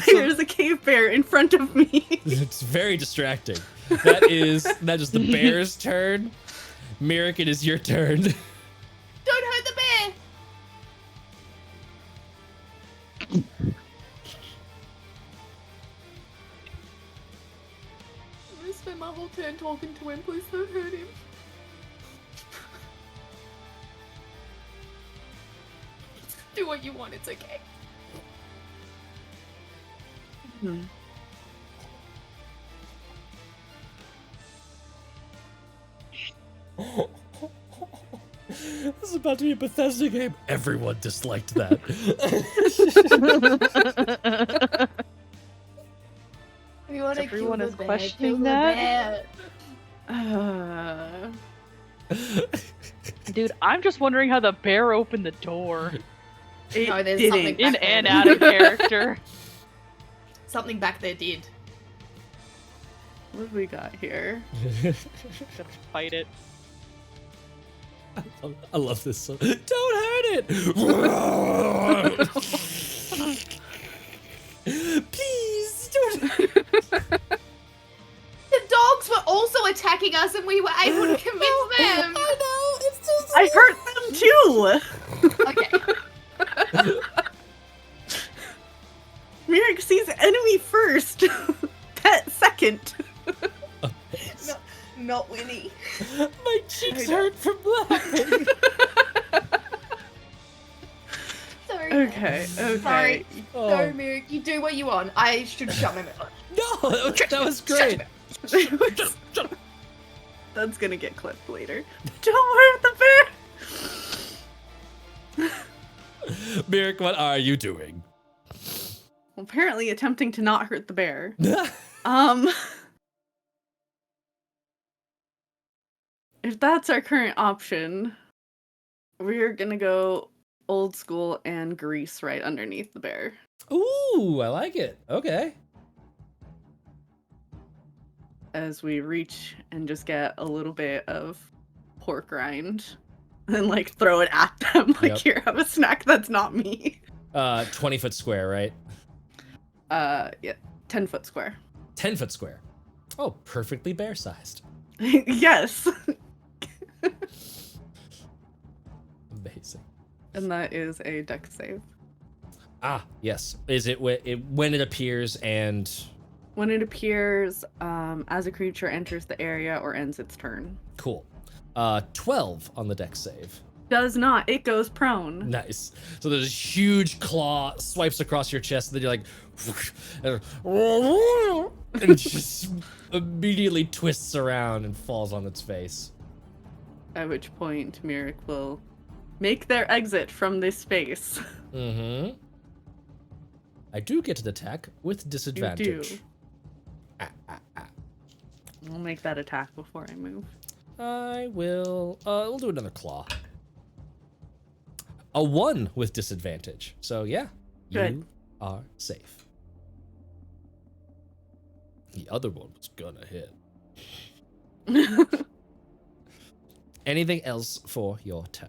There's a cave bear in front of me. It's very distracting. That is the bear's turn. Mirik, it is your turn. Don't hurt the bear! I'm gonna spend my whole turn talking to him. Please don't hurt him. Do what you want, it's okay. This is about to be a Bethesda game. Everyone disliked that. You wanna Everyone kill is the bear, questioning kill the that? bear. Dude, I'm just wondering how the bear opened the door. No, there's didn't. something In back and there. out of character. Something back there did. What have we got here? Gotta fight it. I love this song. Don't hurt it! Please, don't. The dogs were also attacking us and we were able to convince them! I know, it's just. I hurt them too! Okay. Mirik sees enemy first. Pet second. Not Winnie. My cheeks hurt from laughing. Sorry. Okay. Sorry. Oh. No, Mirik, you do what you want. I should shut my mouth. No, that was great. That's gonna get clipped later. Don't hurt the bear! Mirik, what are you doing? Well, apparently attempting to not hurt the bear. If that's our current option, we're gonna go old school and grease right underneath the bear. Ooh, I like it. Okay. As we reach and just get a little bit of pork rind and like throw it at them. Like, Yep. here, have a snack that's not me. 20-foot square, right? Yeah, 10-foot square. 10-foot square. Oh, perfectly bear-sized. Yes. Amazing. And that is a dex save. Ah, yes. Is it when it appears and... When it appears, as a creature enters the area or ends its turn. Cool. 12 on the dex save. Does not. It goes prone. Nice. So there's a huge claw swipes across your chest, and then you're like... and it just immediately twists around and falls on its face. At which point, Mirik will make their exit from this space. Mm-hmm. I do get an attack with disadvantage. You do. I'll make that attack before I move. I will. We'll do another claw. A 1 with disadvantage. So yeah, Good. you are safe. The other one was gonna hit. Anything else for your turn?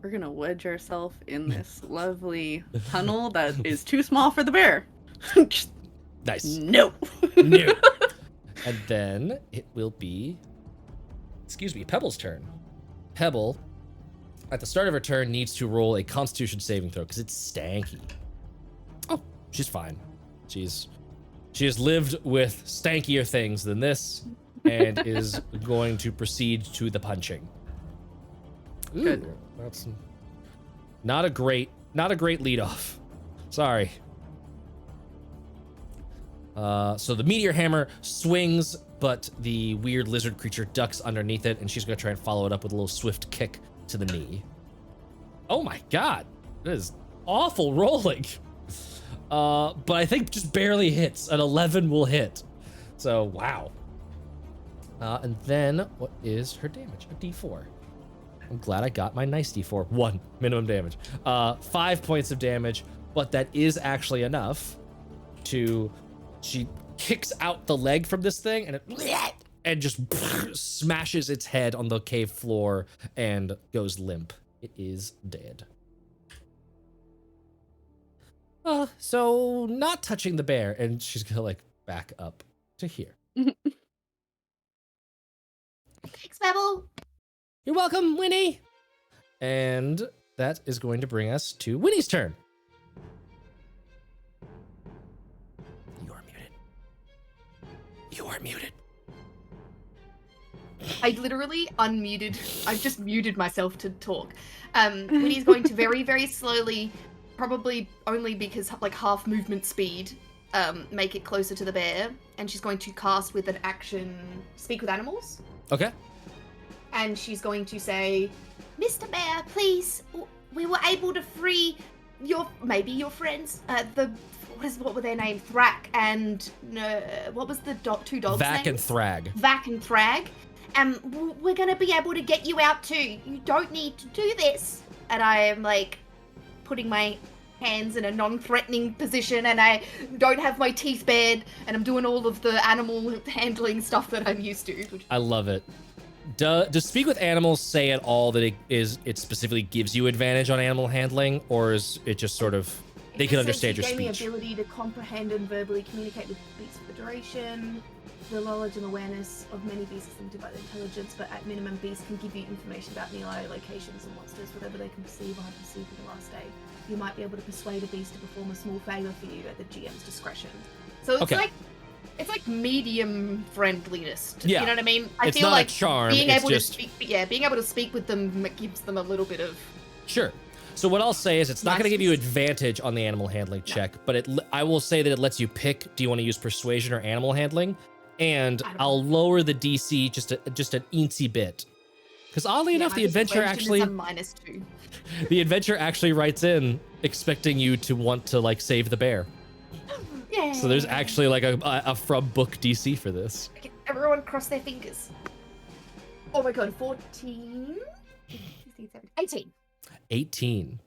We're gonna wedge ourselves in this lovely tunnel that is too small for the bear. Nice. No. No. And then it will be, Pebble's turn. Pebble, at the start of her turn, needs to roll a Constitution saving throw because it's stanky. Oh, she's fine. She has lived with stankier things than this, and is going to proceed to the punching. Ooh, Good. That's not a great lead off. Sorry. So the meteor hammer swings, but the weird lizard creature ducks underneath it, and she's gonna try and follow it up with a little swift kick to the knee. Oh my god, that is awful rolling. But I think just barely hits. An 11 will hit. So wow. And then what is her damage? A D4. I'm glad I got my nice D4. 1 minimum damage. 5 points of damage, but that is actually enough to. She kicks out the leg from this thing and just smashes its head on the cave floor and goes limp. It is dead. So not touching the bear, and she's gonna like back up to here. Thanks, Pebble. You're welcome, Winnie. And that is going to bring us to Winnie's turn. You are muted. I literally unmuted. I've just muted myself to talk. Winnie's going to very, very slowly, probably only because like half movement speed, make it closer to the bear, and she's going to cast with an action Speak with Animals. Okay. And she's going to say, "Mr. Bear, please, we were able to free your friends. What were their names? Thrak and what was the two dogs' Vac names? and Thrag. Vac and Thrag. And we're gonna be able to get you out too. You don't need to do this." And I am like putting my hands in a non-threatening position, and I don't have my teeth bared, and I'm doing all of the animal handling stuff that I'm used to. I love it. Does Speak with Animals say at all that it specifically gives you advantage on animal handling, or is it just sort of they can understand your speech? Gain speech? the ability to comprehend and verbally communicate with beasts for duration, the knowledge and awareness of many beasts is limited by their intelligence, but at minimum, beasts can give you information about nearby locations and monsters, whatever they can perceive or have perceived in the last day. You might be able to persuade a beast to perform a small favor for you at the GM's discretion. So it's Okay. It's like medium friendliness. Yeah. You know what I mean? I It's feel not a like charm, being it's able just- to speak, being able to speak with them gives them a little bit of. Sure. So what I'll say is it's not going to give you Niceness. advantage on the animal handling check, but I will say that it lets you pick, do you want to use persuasion or animal handling? And I don't I'll lower the DC just an eensy bit. Because oddly enough, my the adventure persuasion is actually, a -2. the adventure actually writes in expecting you to want to like save the bear. Yeah. So there's actually like a from book DC for this. Okay, everyone cross their fingers. Oh my god, 14? 16, 17, 18. 18.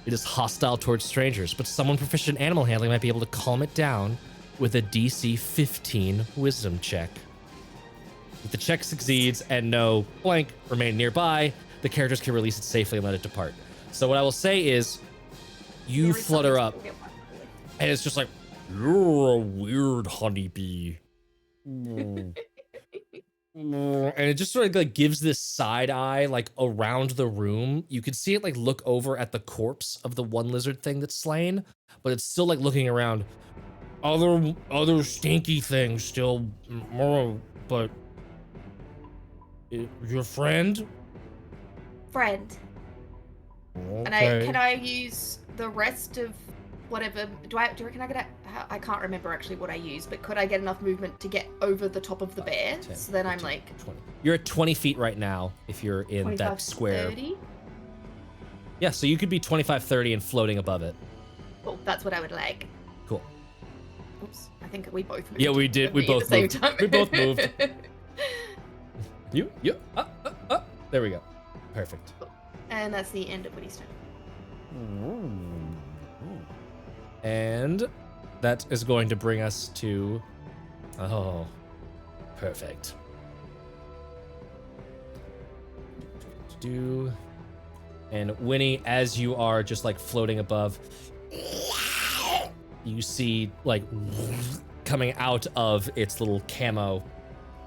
It is hostile towards strangers, but someone proficient in animal handling might be able to calm it down with a DC 15 wisdom check. If the check succeeds and no blank remain nearby, the characters can release it safely and let it depart. So what I will say is, you There is flutter something up, to get one, really. and it's just like, you're a weird honeybee. And it just sort of like gives this side eye like around the room. You can see it like look over at the corpse of the one lizard thing that's slain, but it's still like looking around. Other stinky things still, but your friend? Friend. Okay. And can I use the rest of whatever? Do you reckon I get I can't remember actually what I used, but could I get enough movement to get over the top of the bear? 10, So then I'm 15, like 20. You're at 20 feet right now if you're in 25 that square. 30? Yeah, so you could be 25, 30 and floating above it. Cool. That's what I would like. Cool. Oops. I think we both moved. Yeah, we did. We at the both same moved. time. We both moved. You. There we go. Perfect. Cool. And that's the end of Woody's turn. And that is going to bring us to... Oh, perfect. And Winnie, as you are just like floating above, you see like coming out of its little camo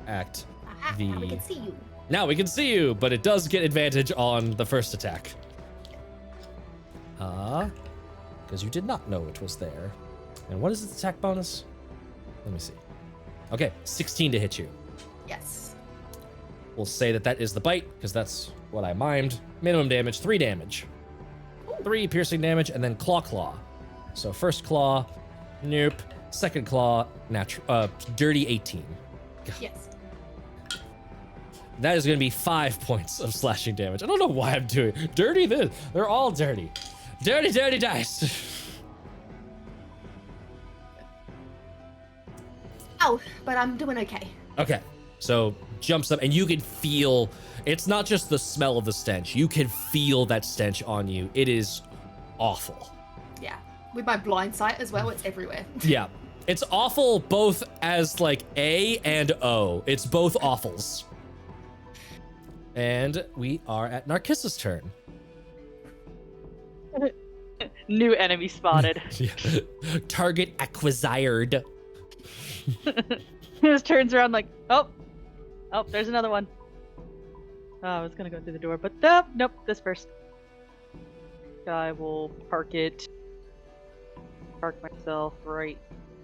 act. Aha, now we can see you. Now we can see you, but it does get advantage on the first attack. Because you did not know it was there. And what is its attack bonus? Let me see. Okay, 16 to hit you. Yes. We'll say that that is the bite, because that's what I mimed. Minimum damage, 3 damage. 3 piercing damage, and then claw. So first claw, nope. Second claw, dirty 18. Yes. That is going to be 5 points of slashing damage. I don't know why I'm doing dirty this. They're all dirty. Dirty dice. Oh, but I'm doing okay. Okay, so jumps up, and you can feel, it's not just the smell of the stench. You can feel that stench on you. It is awful. Yeah. With my blind sight as well, it's everywhere. Yeah, it's awful both as like A and O. It's both awfuls. And we are at Narcissus' turn. New enemy spotted. Yeah. Target acquired. He just turns around like, oh, there's another one. Oh, I was gonna go through the door, but nope, this first. I will park myself right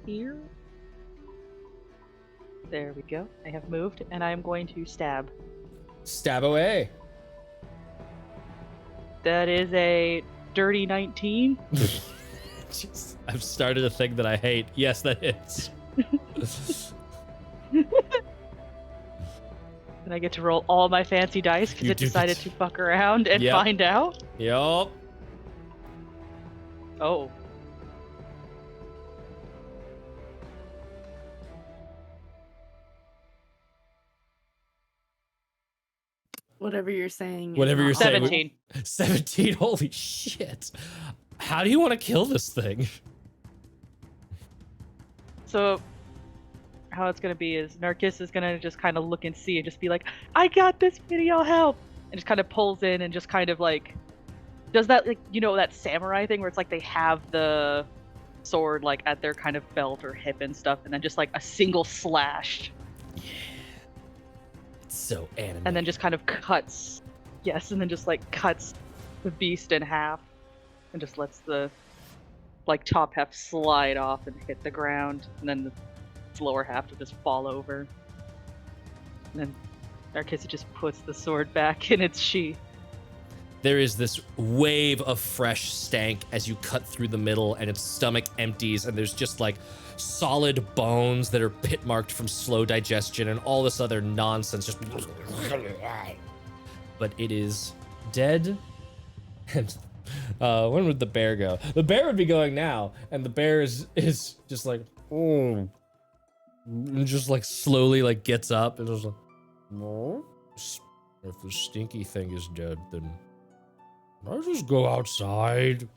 here. There we go. I have moved, and I am going to stab. Stab away. That is a dirty 19. Jeez, I've started a thing that I hate. Yes, that hits. And I get to roll all my fancy dice because You it do decided get to fuck around and Yep. find out. Yup. Oh. Whatever you're saying. is Whatever you're not- saying. 17. 17. Holy shit. How do you want to kill this thing? So, how it's gonna be is Narcissus is gonna just kind of look and see and just be like, I got this video, help! And just kind of pulls in and just kind of like, does that, like, you know, that samurai thing where it's like they have the sword like at their kind of belt or hip and stuff, and then just like a single slash. It's so animated. And then just kind of cuts, yes, and then just like cuts the beast in half and just lets the like top half slide off and hit the ground, and then its lower half to just fall over. And then Narcissus just puts the sword back in its sheath. There is this wave of fresh stank as you cut through the middle, and its stomach empties, and there's just like solid bones that are pit marked from slow digestion and all this other nonsense. Just, but it is dead. And when would the bear go? The bear would be going now, and the bear is just like, oh, and just like slowly like gets up and just like, no. If the stinky thing is dead, then I'll just go outside.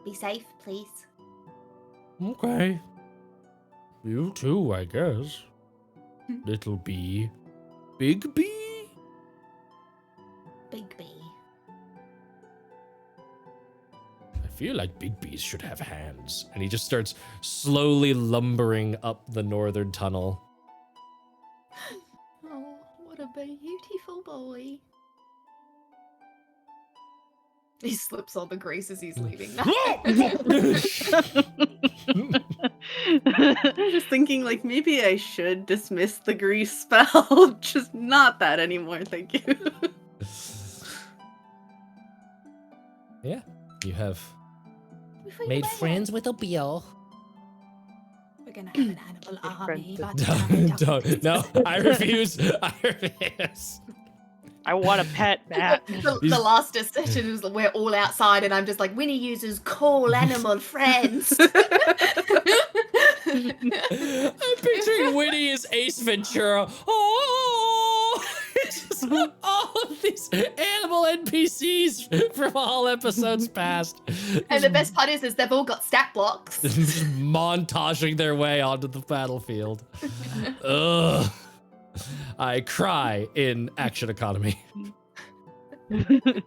Be safe, please. Okay. You too, I guess. Little bee. Big bee? Big bee. I feel like big bees should have hands. And he just starts slowly lumbering up the northern tunnel. Oh, what a beautiful boy. He slips on the grease as he's leaving. I'm just thinking, like, maybe I should dismiss the grease spell. Just not that anymore, thank you. Yeah, you have Before you made go friends with a beetle. We're gonna have an animal army. friends but Don't, no, I refuse. I refuse. I want a pet, Matt. The last session is we're all outside, and I'm just like, Winnie uses call animal friends. I'm picturing Winnie as Ace Ventura. Oh, it's just all of these animal NPCs from all episodes past. And the best part is they've all got stat blocks. Just montaging their way onto the battlefield. Ugh. I cry in Action Economy. But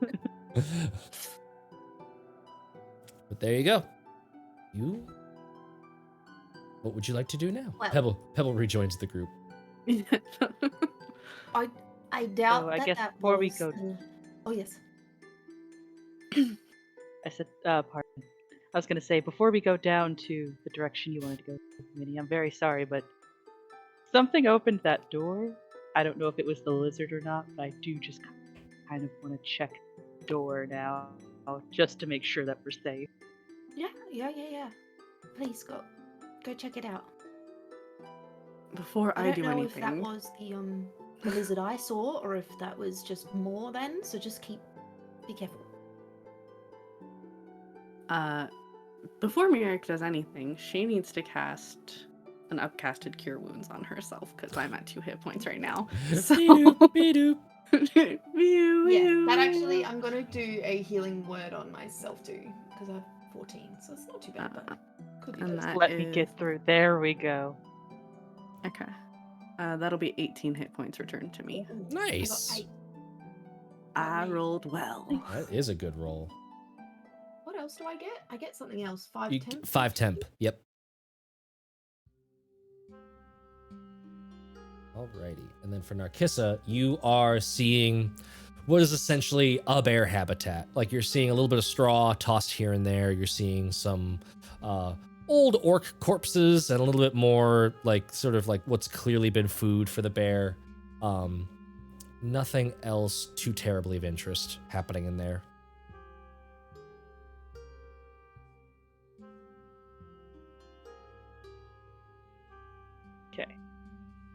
there you go. What would you like to do now? Well, Pebble rejoins the group. I doubt So I that guess that before we was go- Oh yes. I said, pardon. I was gonna say, before we go down to the direction you wanted to go, Minnie, I'm very sorry, but something opened that door. I don't know if it was the lizard or not, but I do just kind of want to check the door now, just to make sure that we're safe. Yeah. Please go check it out. Before I I don't do know anything. if that was the lizard I saw, or if that was just more then. So just be careful. Before Mirik does anything, she needs to cast an upcasted Cure Wounds on herself because I'm at 2 hit points right now. So... Be-doop. Yeah, that actually, I'm gonna do a healing word on myself too, because I have 14, so it's not too bad, but could be and close. that Let me is- get through. There we go. Okay. That'll be 18 hit points returned to me. Ooh, Nice. I got 8. I Nice. rolled well. That is a good roll. What else do I get? I get something else. 5 You- temp. 5 temp. Yep. Alrighty. And then for Narkissa, you are seeing what is essentially a bear habitat. Like you're seeing a little bit of straw tossed here and there. You're seeing some old orc corpses and a little bit more like sort of like what's clearly been food for the bear. Nothing else too terribly of interest happening in there. Okay.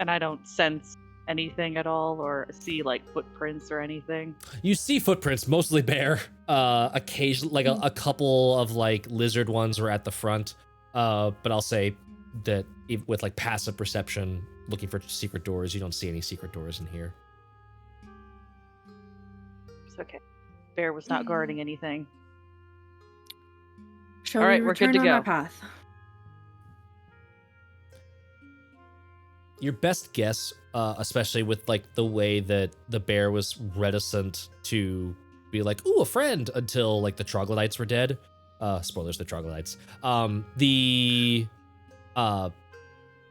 And I don't sense anything at all, or see like footprints or anything. You see footprints, mostly bear. Occasionally, like a couple of like lizard ones are at the front. But I'll say that with like passive perception, looking for secret doors, you don't see any secret doors in here. It's okay. Bear was not guarding anything. Shall All right, we we're good return to on our go. path? Your best guess, especially with like the way that the bear was reticent to be like, "Ooh, a friend," until like the troglodytes were dead. Spoilers, the troglodytes.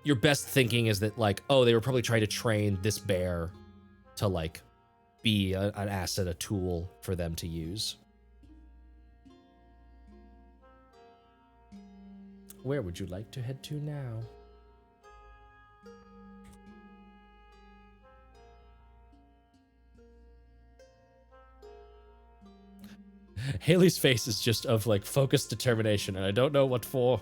Your best thinking is that like, oh, they were probably trying to train this bear to like be an asset, a tool for them to use. Where would you like to head to now? Haley's face is just of like focused determination, and I don't know what for.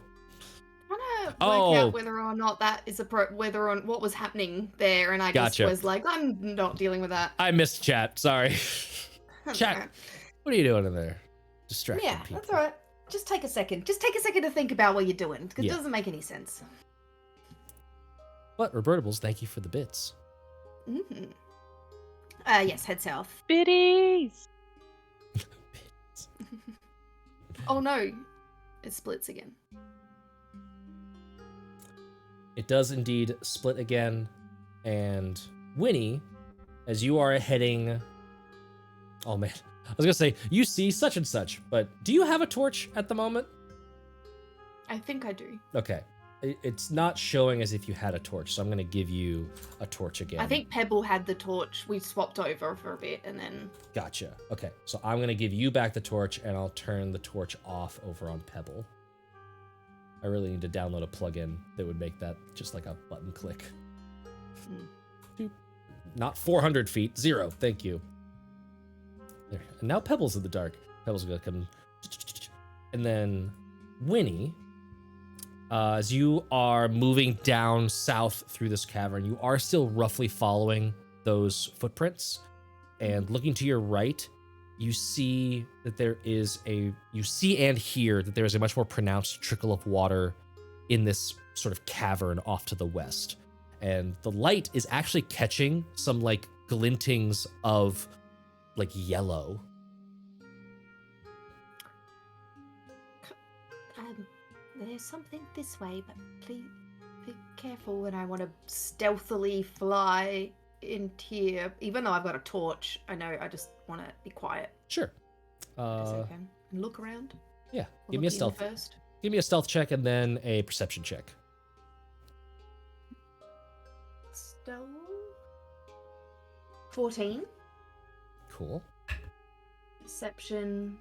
Trying to work Oh. out whether or not that is whether on what was happening there, and I Gotcha. just was like, I'm not dealing with that. I missed chat. Sorry. That's Chat. alright. What are you doing in there? Distracting Yeah, people. that's alright. Just take a second. Just take a second to think about what you're doing, because Yeah. it doesn't make any sense. But Robertables, thank you for the bits. Mm-hmm. Yes, head south. Biddies! Oh no, it splits again. It does indeed split again, and Winnie, as you are heading... Oh man, I was gonna say, you see such and such, but do you have a torch at the moment? I think I do. Okay. It's not showing as if you had a torch, so I'm gonna give you a torch again. I think Pebble had the torch. We swapped over for a bit, and then Gotcha. Okay, so I'm gonna give you back the torch, and I'll turn the torch off over on Pebble. I really need to download a plugin that would make that just like a button click. Doop. Not 400 feet, 0. Thank you. There. And now Pebble's in the dark. Pebble's gonna come. And then Winnie, as you are moving down south through this cavern, you are still roughly following those footprints. and looking to your right, you see that there is you see and hear that there is a much more pronounced trickle of water in this sort of cavern off to the west. And the light is actually catching some like glintings of like yellow. There's something this way, but please Be careful, and I want to stealthily fly in here. Even though I've got a torch, I know I just want to be quiet. Sure. As I can. And look around. Yeah. Or Give me a look in stealth. first. Give me a stealth check and then a perception check. Stealth. 14. Cool. Perception.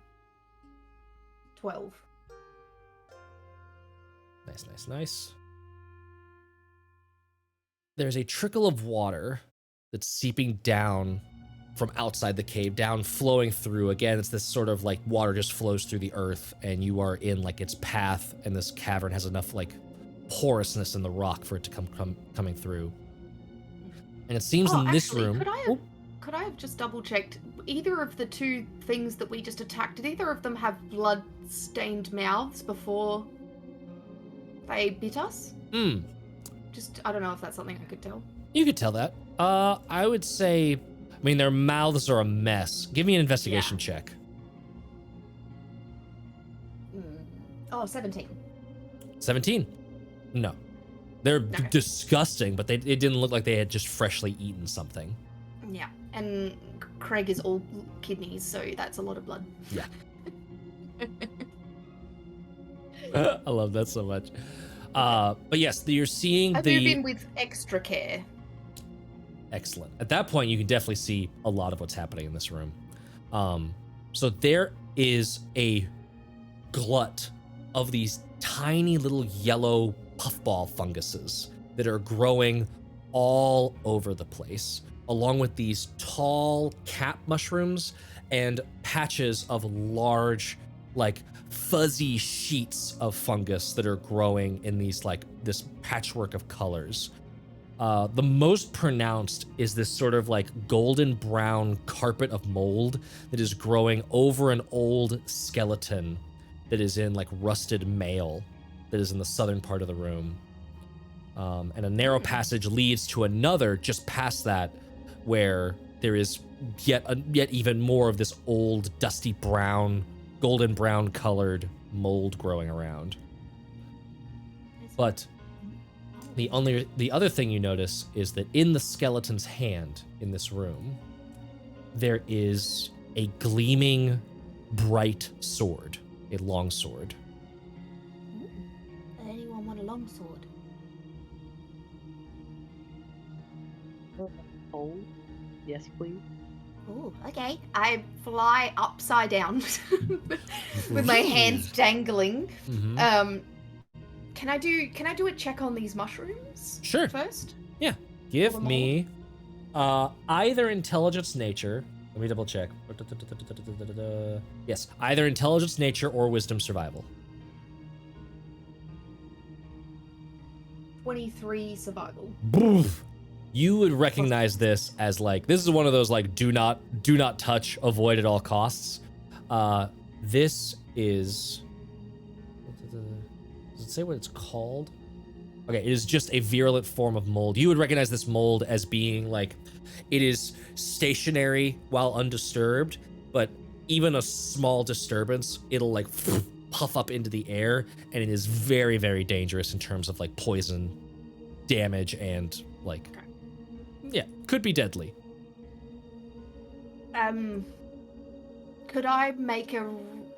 12. Nice, nice, nice. There's a trickle of water that's seeping down from outside the cave, down, flowing through. Again, it's this sort of like water just flows through the earth, and you are in like its path, and this cavern has enough like porousness in the rock for it to coming through. And it seems in this room. Could I have just double checked? Either of the two things that we just attacked, did either of them have blood-stained mouths before they bit us? Just, I don't know if that's something I could tell. You could tell that. I would say, I mean, their mouths are a mess. Give me an investigation check. Oh, 17. 17? No. They're disgusting, but it didn't look like they had just freshly eaten something. Yeah, and Craig is all kidneys, so that's a lot of blood. Yeah. I love that so much. But yes, you're seeing I've moved in with extra care. Excellent. At that point, you can definitely see a lot of what's happening in this room. So there is a glut of these tiny little yellow puffball funguses that are growing all over the place, along with these tall cap mushrooms and patches of large, like fuzzy sheets of fungus that are growing in these like this patchwork of colors. The most pronounced is this sort of like golden brown carpet of mold that is growing over an old skeleton that is in like rusted mail that is in the southern part of the room. And a narrow passage leads to another just past that, where there is yet even more of this old dusty brown, golden brown colored mold growing around. But the other thing you notice is that in the skeleton's hand in this room, there is a gleaming, bright sword, a long sword. Anyone want a long sword? Oh, yes, please. Oh, okay. I fly upside down with my hands dangling. Mm-hmm. Can I do a check on these mushrooms? Sure. First? Yeah. Give me either intelligence nature. Let me double check. Yes, either intelligence nature or wisdom survival. 23 survival. Boof. You would recognize this as like, this is one of those like do not touch, avoid at all costs. This is, does it say what it's called? Okay, it is just a virulent form of mold. You would recognize this mold as being like, it is stationary while undisturbed, but even a small disturbance, it'll like puff up into the air, and it is very, very dangerous in terms of like poison damage and like, yeah, could be deadly. Could I make a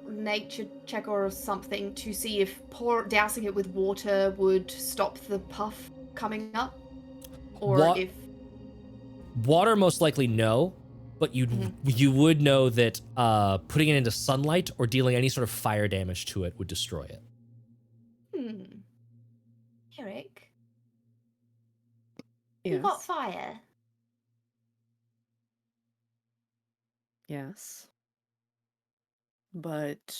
nature check or something to see if dousing it with water would stop the puff coming up? Or if water, most likely no, but you would know that putting it into sunlight or dealing any sort of fire damage to it would destroy it. Eric, Yes. you got fire. Yes. But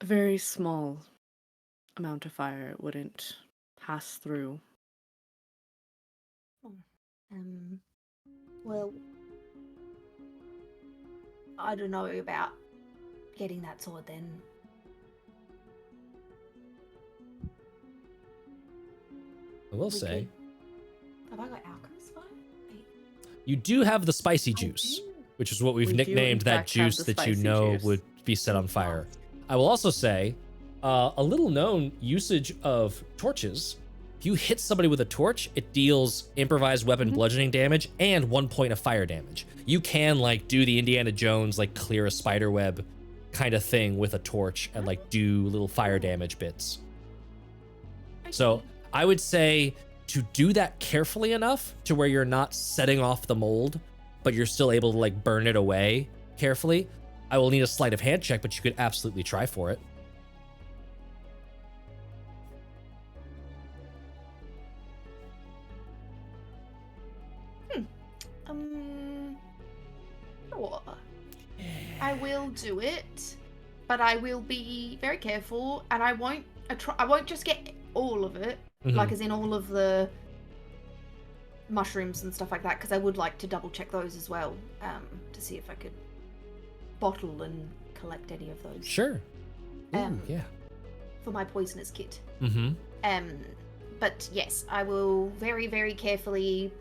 a very small amount of fire wouldn't pass through. Well, I don't know about getting that sword then. I will say, Have I got alchemist fire? Wait. you do have the spicy I juice, do. which is what we've We do, in nicknamed that fact, have juice the that you spicy know juice. would be set on fire. I will also say, a little known usage of torches. If you hit somebody with a torch, it deals improvised weapon bludgeoning damage and 1 point of fire damage. You can like do the Indiana Jones, like clear a spider web kind of thing with a torch and like do little fire damage bits. So I would say to do that carefully enough to where you're not setting off the mold, but you're still able to like burn it away carefully. I will need a sleight of hand check, but you could absolutely try for it. Sure. I will do it, but I will be very careful, and I won't just get all of it, like as in all of the mushrooms and stuff like that, because I would like to double check those as well, to see if I could bottle and collect any of those. Sure. Ooh, yeah. For my poisonous kit. Mm-hmm. But yes, I will very, very carefully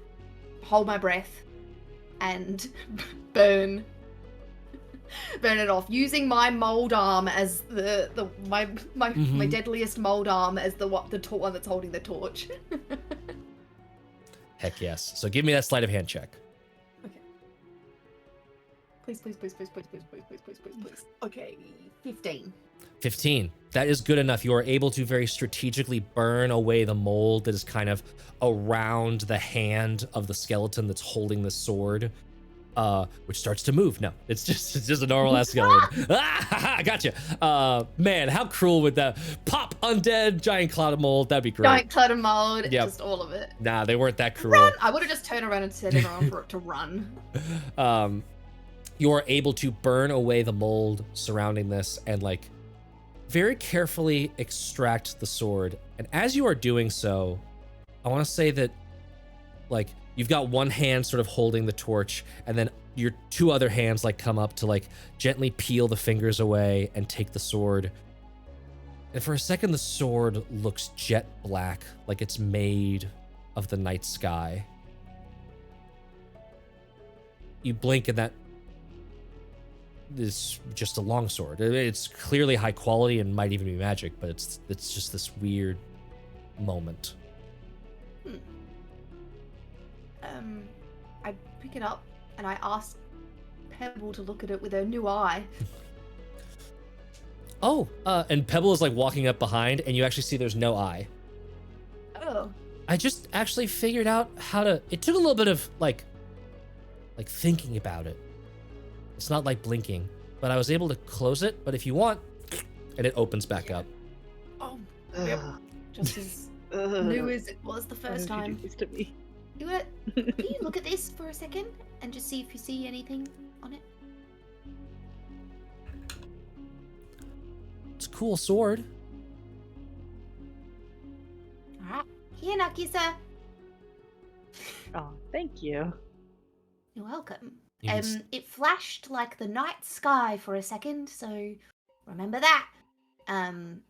hold my breath and burn it off using my mold arm as my deadliest mold arm as the one that's holding the torch. Heck yes. So give me that sleight of hand check. Okay. Please. Okay, 15. 15. That is good enough. You are able to very strategically burn away the mold that is kind of around the hand of the skeleton that's holding the sword, which starts to move. No, it's just a normal ass skeleton. I gotcha. Man, how cruel would that pop undead giant cloud of mold? That'd be great. Giant cloud of mold, Yep. just all of it. Nah, they weren't that cruel. Run! I would have just turned around and said everyone for it to run. You're able to burn away the mold surrounding this and like very carefully extract the sword. And as you are doing so, I want to say that like you've got one hand sort of holding the torch and then your two other hands like come up to like gently peel the fingers away and take the sword. And for a second, the sword looks jet black, like it's made of the night sky. You blink and that is just a longsword. It's clearly high quality and might even be magic, but it's just this weird moment. I pick it up and I ask Pebble to look at it with her new eye. Oh, and Pebble is like walking up behind, and you actually see there's no eye. Oh. I just actually figured out how to. It took a little bit of like thinking about it. It's not like blinking, but I was able to close it. But if you want, and it opens back up. Oh, yep. Just as new as it was the first time. Do this to me. Can you look at this for a second and just see if you see anything on it? It's a cool sword. Alright. Here, Nakisa. Oh, thank you. You're welcome. Yes. It flashed like the night sky for a second, so remember that. And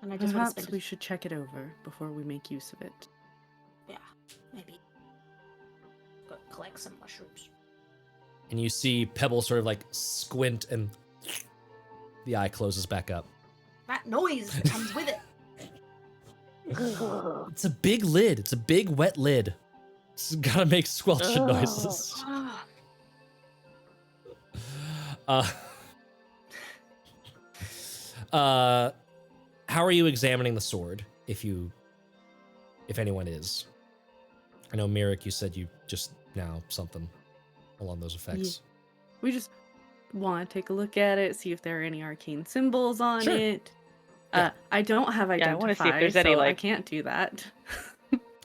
I just want to Perhaps we should check it over before we make use of it. Yeah, maybe. Go collect some mushrooms. And you see Pebble sort of like squint, and the eye closes back up. That noise comes with it. It's a big lid. It's a big wet lid. It's gotta make squelching noises. How are you examining the sword? If anyone is. I know Mirik, you said you just now something along those effects. Yeah. We just want to take a look at it, see if there are any arcane symbols on Sure. it. Yeah. I don't have identify, I wanna see if there's any, so I like- can't do that.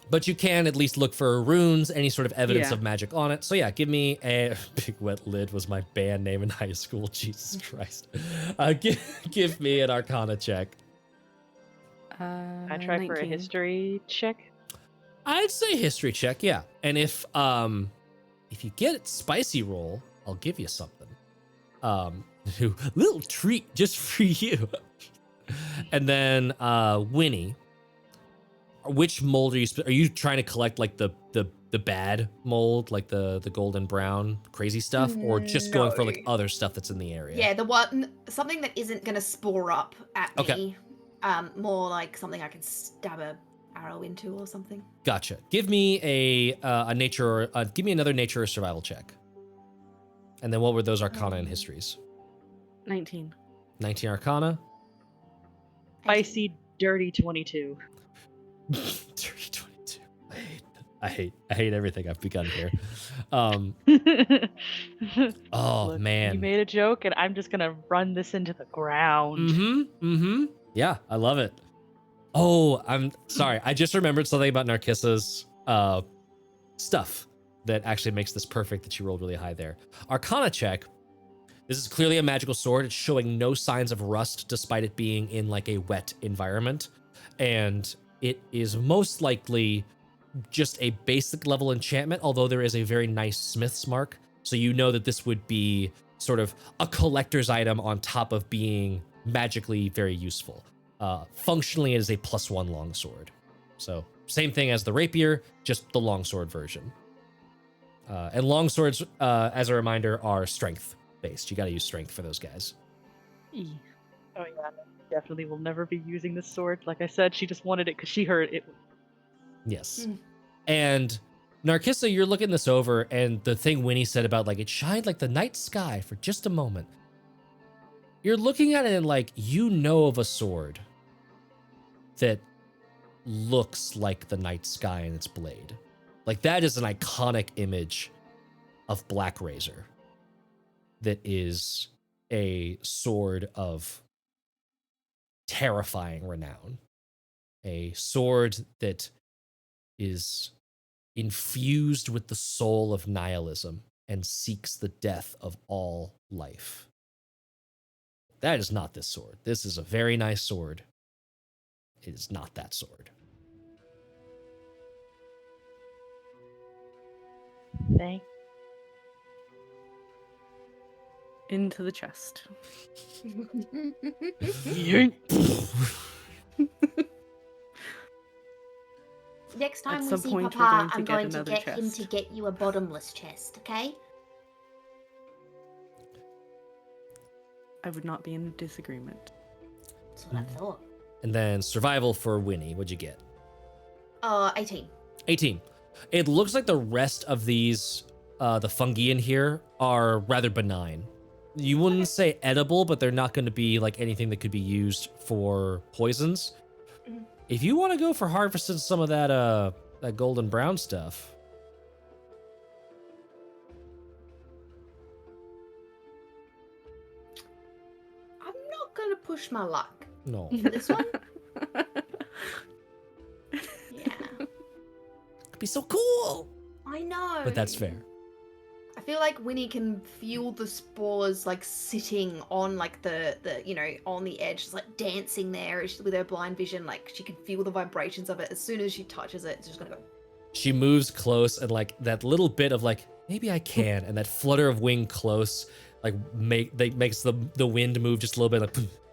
But you can at least look for runes, any sort of evidence Yeah. of magic on it. So yeah, give me a Big Wet Lid was my band name in high school. Jesus Christ. Give me an Arcana check. I try for a 19. history check. I'd say history check, yeah. And if you get spicy roll, I'll give you something. Little treat just for you. And then Winnie, which mold are you trying to collect, like the bad mold, like the golden brown crazy stuff, or just going for like other stuff that's in the area? Yeah, something that isn't gonna spore up at me. Okay. More like something I can stab a arrow into or something. Gotcha. Give me a nature, give me another nature or survival check. And then what were those arcana and histories? 19. 19 arcana. Spicy, dirty 22. Dirty 22. I hate everything I've begun here. Oh, Look, man. You made a joke, and I'm just gonna run this into the ground. Yeah, I love it. Oh, I'm sorry. I just remembered something about Narcissa's stuff that actually makes this perfect, that you rolled really high there. Arcana check. This is clearly a magical sword. It's showing no signs of rust despite it being in like a wet environment. And it is most likely just a basic level enchantment, although there is a very nice smith's mark. So you know that this would be sort of a collector's item on top of being magically very useful. Functionally, it is a +1 longsword. So same thing as the rapier, just the longsword version. And longswords, as a reminder, are strength based. You got to use strength for those guys. Oh yeah, definitely will never be using this sword. Like I said, she just wanted it because she heard it. Yes. And Narcissa, you're looking this over, and the thing Winnie said about like it shined like the night sky for just a moment. You're looking at it and like, you know of a sword that looks like the night sky in its blade. Like that is an iconic image of Black Razor. That is a sword of terrifying renown. A sword that is infused with the soul of nihilism and seeks the death of all life. That is not this sword. This is a very nice sword. It is not that sword. Thank Into the chest. Next time At we some see point, Papa, we're I'm going going to to get get another him to chest. get you a bottomless chest, okay? I would not be in disagreement. That's what I thought. And then survival for Winnie. What'd you get? 18. 18. It looks like the rest of these, the fungi in here, are rather benign. You wouldn't say edible, but they're not going to be like anything that could be used for poisons. If you want to go for harvesting some of that golden brown stuff. I'm not gonna push my luck. No. For this one? Yeah. Could be so cool. I know. But that's fair. I feel like Winnie can feel the spores like sitting on like the on the edge, just like dancing there with her blind vision. Like she can feel the vibrations of it. As soon as she touches it, it's just gonna go. She moves close, and like that little bit of like, maybe I can, and that flutter of wing close, like makes the wind move just a little bit,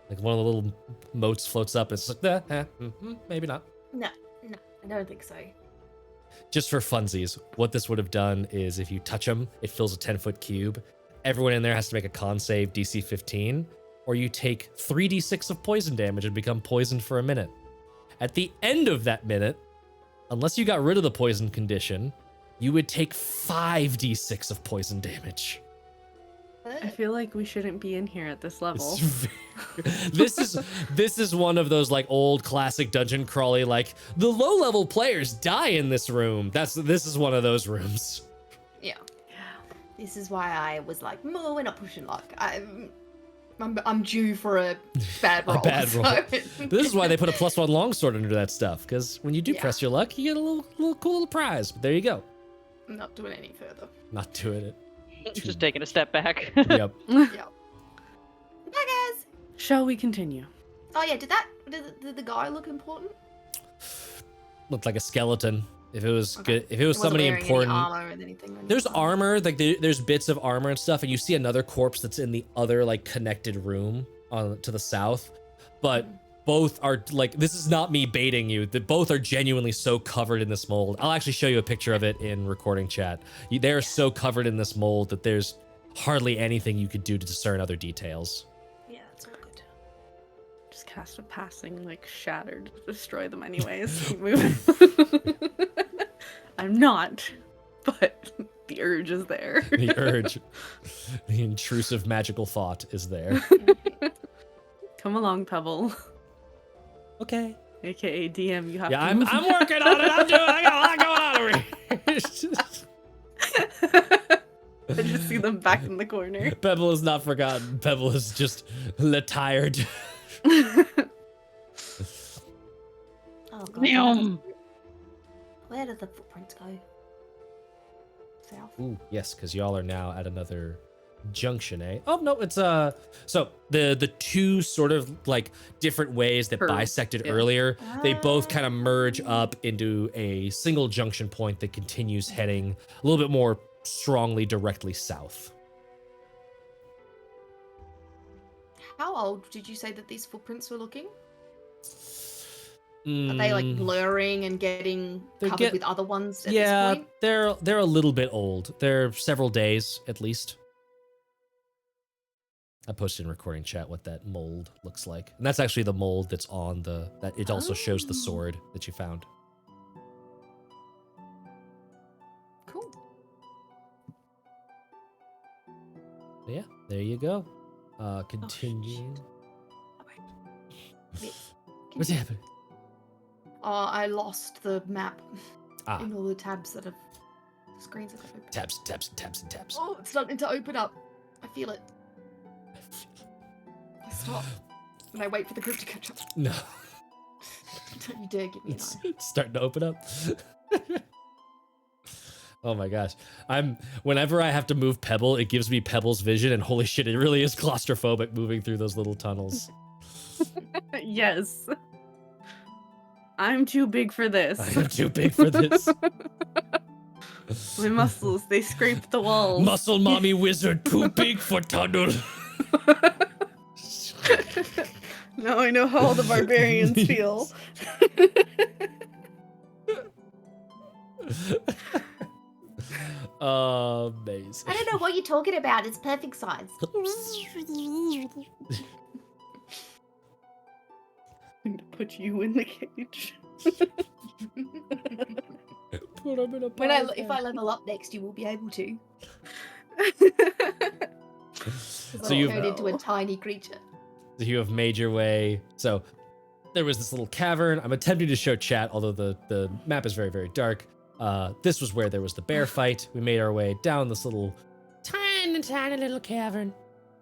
like one of the little motes floats up. And it's like, maybe not. No, I don't think so. Just for funsies, what this would have done is if you touch them, it fills a 10-foot cube. Everyone in there has to make a con save DC 15, or you take 3d6 of poison damage and become poisoned for a minute. At the end of that minute, unless you got rid of the poison condition, you would take 5d6 of poison damage. I feel like we shouldn't be in here at this level. This is one of those like old classic dungeon crawly, like the low level players die in this room. This is one of those rooms. Yeah. This is why I was like, no, we're not pushing luck. I'm due for a bad roll. A bad roll. So. This is why they put a +1 longsword under that stuff, because when you do press your luck, you get a little cool little prize. But there you go. I'm not doing any further. Not doing it. Just taking a step back. Yep. Yeah. Bye, guys. Shall we continue? Oh yeah, did the guy look important? Looked like a skeleton. If it was Okay. good, if it was Wasn't somebody wearing important, Any armor or anything. there's armor, like there's bits of armor and stuff, and you see another corpse that's in the other like connected room on to the south, but both are like, this is not me baiting you. That both are genuinely so covered in this mold. I'll actually show you a picture of it in recording chat. They're so covered in this mold that there's hardly anything you could do to discern other details. Yeah, that's all good. Just cast a passing, like, shatter to destroy them anyways. Keep moving. I'm not, but the urge is there. The urge, the intrusive magical thought is there. Come along, Pebble. Okay. AKA DM, you have Yeah, to I'm working on it. I got a lot going on over here. I just see them back in the corner. Pebble is not forgotten. Pebble is just tired. Oh god. Where did the footprints go? South. Ooh, yes, because y'all are now at another junction, eh? Oh no, it's so the two sort of like different ways that Curve, bisected yeah. earlier, they both kind of merge up into a single junction point that continues heading a little bit more strongly directly south. How old did you say that these footprints were looking? Are Mm, they like blurring and getting They covered get- with other ones at yeah, this point? they're a little bit old. They're several days at least. I posted in recording chat what that mold looks like. And that's actually the mold that's on that it also shows the Oh. sword that you found. Cool. Yeah, there you go. Continuing. What's happening? I lost the map Ah, in all the tabs that have screens that have opened. tabs, tabs, and tabs, and tabs. Oh, it's starting to open up. I feel it. I stop and I wait for the group to catch up. No, Don't you dare give me an it's, eye. it's starting to open up. Oh my gosh. Whenever I have to move Pebble, it gives me Pebble's vision, and holy shit, it really is claustrophobic moving through those little tunnels. Yes. I'm too big for this. I am too big for this. My muscles, they scrape the walls. Muscle mommy wizard, too big for tunnel. Now I know how all the barbarians feel. Amazing. I don't know what you're talking about. It's perfect size. I'm gonna put you in the cage. Put him in a If I level up next, you will be able to. So you've- turned into a tiny creature. You have made your way. So there was this little cavern. I'm attempting to show chat, although the map is very, very dark. This was where there was the bear fight. We made our way down this little tiny little cavern.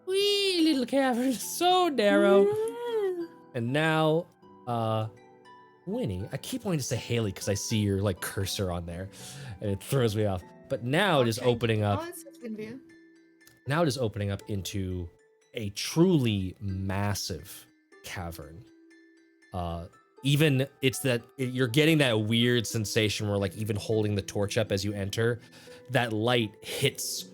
Wee little cavern, so narrow. And now, Winnie, I keep wanting to say Haley because I see your like cursor on there, and it throws me off. But now it is opening up. Oh, it's Winview. Now it is opening up into a truly massive cavern. Even you're getting that weird sensation where like even holding the torch up as you enter, that light hits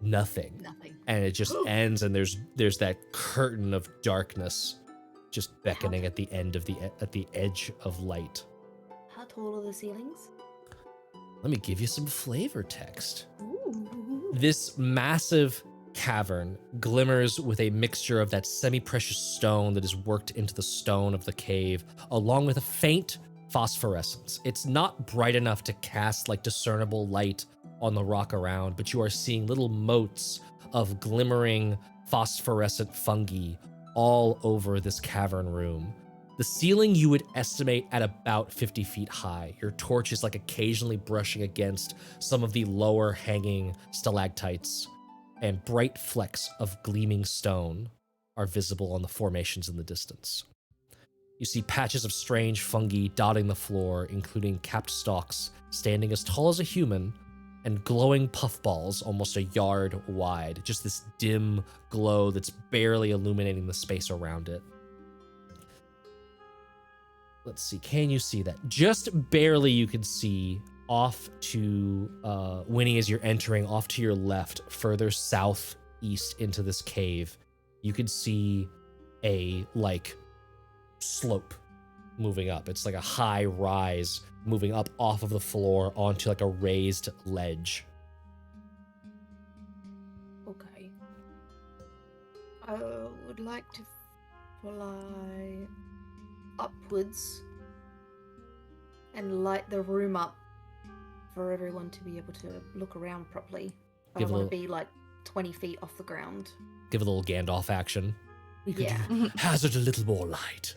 nothing. Nothing. And it just ends, and there's that curtain of darkness just beckoning at the edge of light. How tall are the ceilings? Let me give you some flavor text. Ooh. This massive cavern glimmers with a mixture of that semi-precious stone that is worked into the stone of the cave, along with a faint phosphorescence. It's not bright enough to cast like discernible light on the rock around, but you are seeing little motes of glimmering phosphorescent fungi all over this cavern room. The ceiling you would estimate at about 50 feet high. Your torch is like occasionally brushing against some of the lower hanging stalactites, and bright flecks of gleaming stone are visible on the formations in the distance. You see patches of strange fungi dotting the floor, including capped stalks standing as tall as a human, and glowing puffballs almost a yard wide, just this dim glow that's barely illuminating the space around it. let's see, can you see that? Just barely you can see off to, Winnie, as you're entering, off to your left, further southeast into this cave, you can see a, like, slope moving up. It's like a high rise moving up off of the floor onto, like, a raised ledge. Okay. I would like to fly upwards and light the room up for everyone to be able to look around properly. I Give a want to little- be like 20 feet off the ground. Give a little Gandalf action. We could Yeah. hazard a little more light.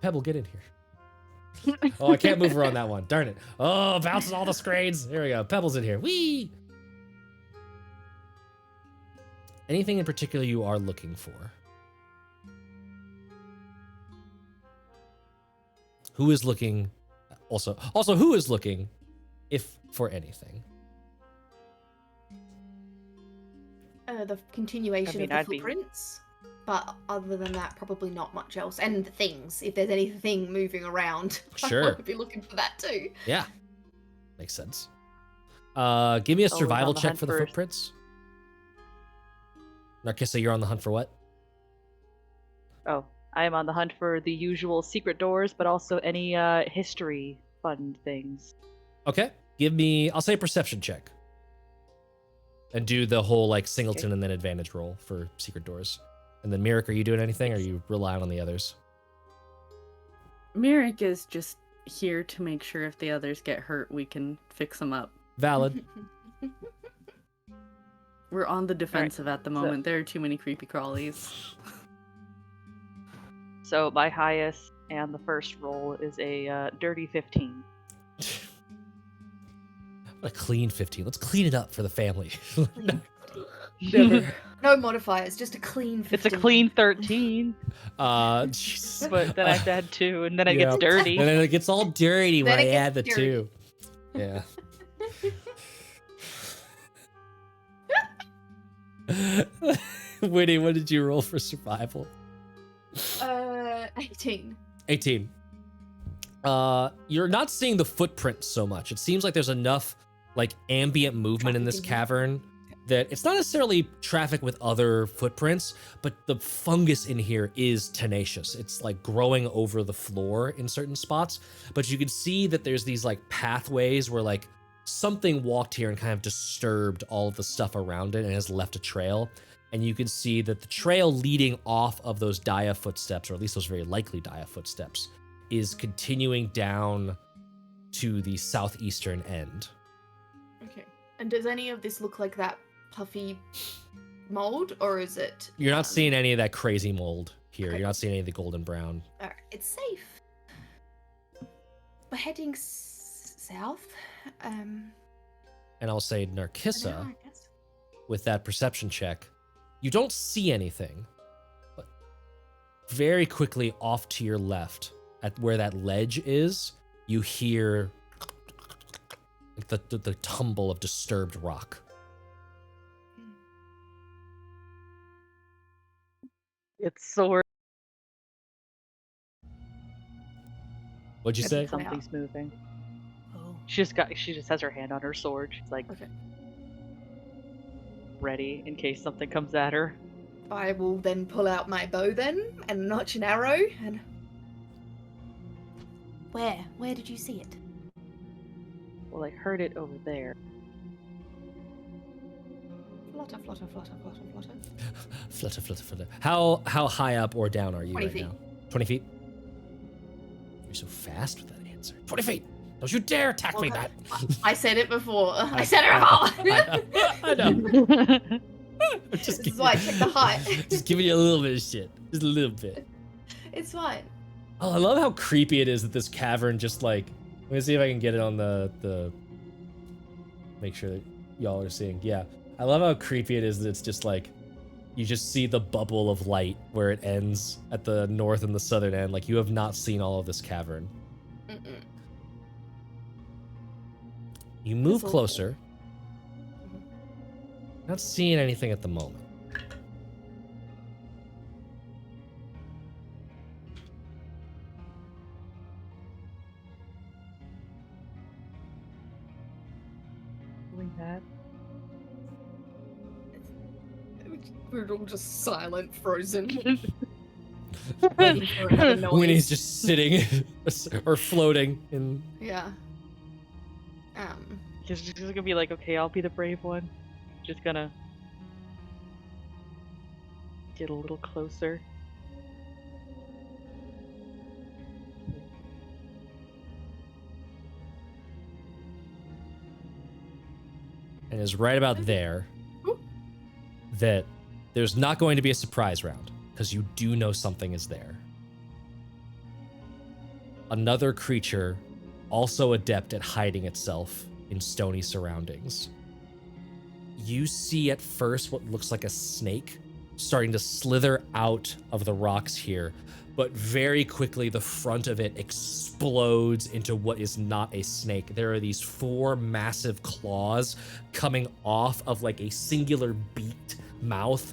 Pebble, get in here. Oh, I can't move her on that one. Darn it. Oh, bounces all the screens. Here we go. Pebble's in here. Whee! Anything in particular you are looking for? Who is looking? Also, who is looking, if for anything? The continuation I mean, of the I'd be- footprints. But other than that, probably not much else. And the things, if there's anything moving around, Sure. I want to be looking for that too. Yeah, makes sense. Give me a Always survival on the check hunt for the for- footprints. Narcissa, you're on the hunt for what? Oh, I am on the hunt for the usual secret doors, but also any history fun things. Okay, give me, I'll say a perception check. And do the whole, like, singleton and then advantage roll for secret doors. And then Mirik, are you doing anything, or are you relying on the others? Mirik is just here to make sure if the others get hurt, we can fix them up. Valid. We're on the defensive at the moment. There are too many creepy crawlies. So my highest and the first roll is a dirty 15. A clean 15. Let's clean it up for the family. Never. No modifiers, just a clean 15. It's a clean 13, Jesus. but then I have to add 2, and then it gets Yep. dirty. And then it gets all dirty when Then I it add the gets 2. Yeah. Winnie, what did you roll for survival? 18. 18. You're not seeing the footprint so much. It seems like there's enough, like, ambient movement in this Traffic. cavern that it's not necessarily traffic with other footprints, but the fungus in here is tenacious. It's like growing over the floor in certain spots, but you can see that there's these like pathways where like something walked here and kind of disturbed all of the stuff around it and has left a trail. And you can see that the trail leading off of those Dia footsteps, or at least those very likely Dia footsteps, is continuing down to the southeastern end. Okay. And does any of this look like that puffy mold, or is it... You're not seeing any of that crazy mold here. Okay. You're not seeing any of the golden brown. Alright, it's safe. We're heading south. And I'll say I don't know, Narcissa, I guess. with that perception check, you don't see anything. But very quickly off to your left, at where that ledge is, you hear the tumble of disturbed rock. It's sword. What'd you say? Something's moving. Oh. She just has her hand on her sword. She's like Okay. ready in case something comes at her. I will then pull out my bow then, and notch an arrow, and... Where? Where did you see it? Well, I heard it over there. Flutter, flutter, flutter, flutter, flutter. Flutter, flutter, flutter. How high up or down are you 20 right feet. now? 20 feet? You're so fast with that answer. 20 feet! Don't you dare attack me, Okay. Matt! I said it before. I said it before! I know. I'm just This is why I check the height. Just giving you a little bit of shit. Just a little bit. It's fine. Oh, I love how creepy it is that this cavern just like... Let me see if I can get it on the... Make sure that y'all are seeing. Yeah. I love how creepy it is that it's just like... You just see the bubble of light where it ends at the north and the southern end. Like, you have not seen all of this cavern. Mm-mm. You move That's all. closer. Not seeing anything at the moment. We're all just silent, frozen. Waiting for another noise. Winnie's just sitting or floating in. Yeah. She's just gonna be like, okay, I'll be the brave one. Just gonna get a little closer. And is right about there that there's not going to be a surprise round because you do know something is there. Another creature, also adept at hiding itself in stony surroundings. You see at first what looks like a snake starting to slither out of the rocks here, but very quickly the front of it explodes into what is not a snake. There are these 4 massive claws coming off of like a singular beaked mouth,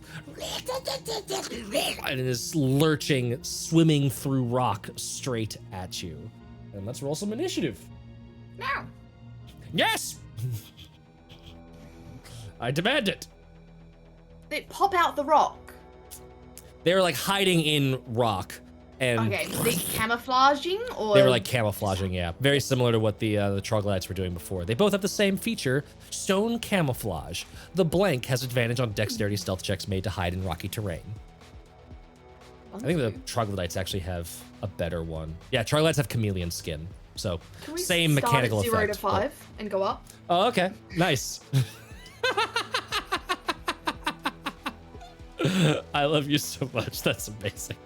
and it is lurching, swimming through rock straight at you. And let's roll some initiative. No. Yes! I demand it. They pop out the rock. They're like hiding in rock. And Okay, they camouflaging or they were like camouflaging, yeah. Very similar to what the troglodytes were doing before. They both have the same feature, stone camouflage. The blank has advantage on dexterity stealth checks made to hide in rocky terrain. I think the troglodytes actually have a better one. Yeah, troglodytes have chameleon skin. So Can we same start mechanical at 0 effect. to 5 and go up? Oh, okay. Nice. I love you so much. That's amazing.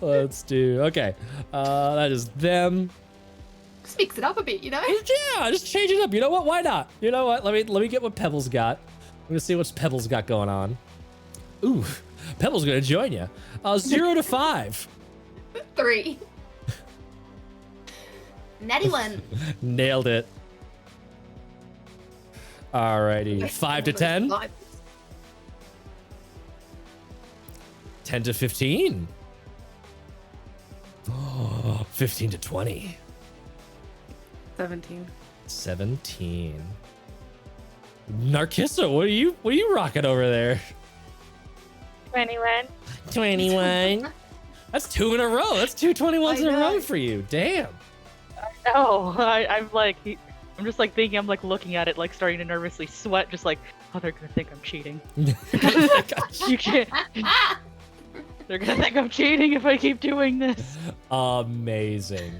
Let's do, okay. That is them. Just mix it up a bit, you know? Yeah, just change it up. You know what? Why not? You know what? Let me get what Pebbles got. I'm gonna see what Pebbles got going on. Ooh, Pebbles gonna join you. 0 to 5. 3. Natty 1. Nailed it. Alrighty, 5 to 10. 10 to 15. Oh, 15 to 20. 17. 17. Narcissa, what are you rocking over there? 21. 21. That's 2 in a row. That's 2 21s in a row for you. Damn. No, I'm like, I'm just like thinking, I'm like looking at it, like starting to nervously sweat, just like, oh, they're gonna think I'm cheating. You can't. They're gonna think I'm cheating if I keep doing this. Amazing.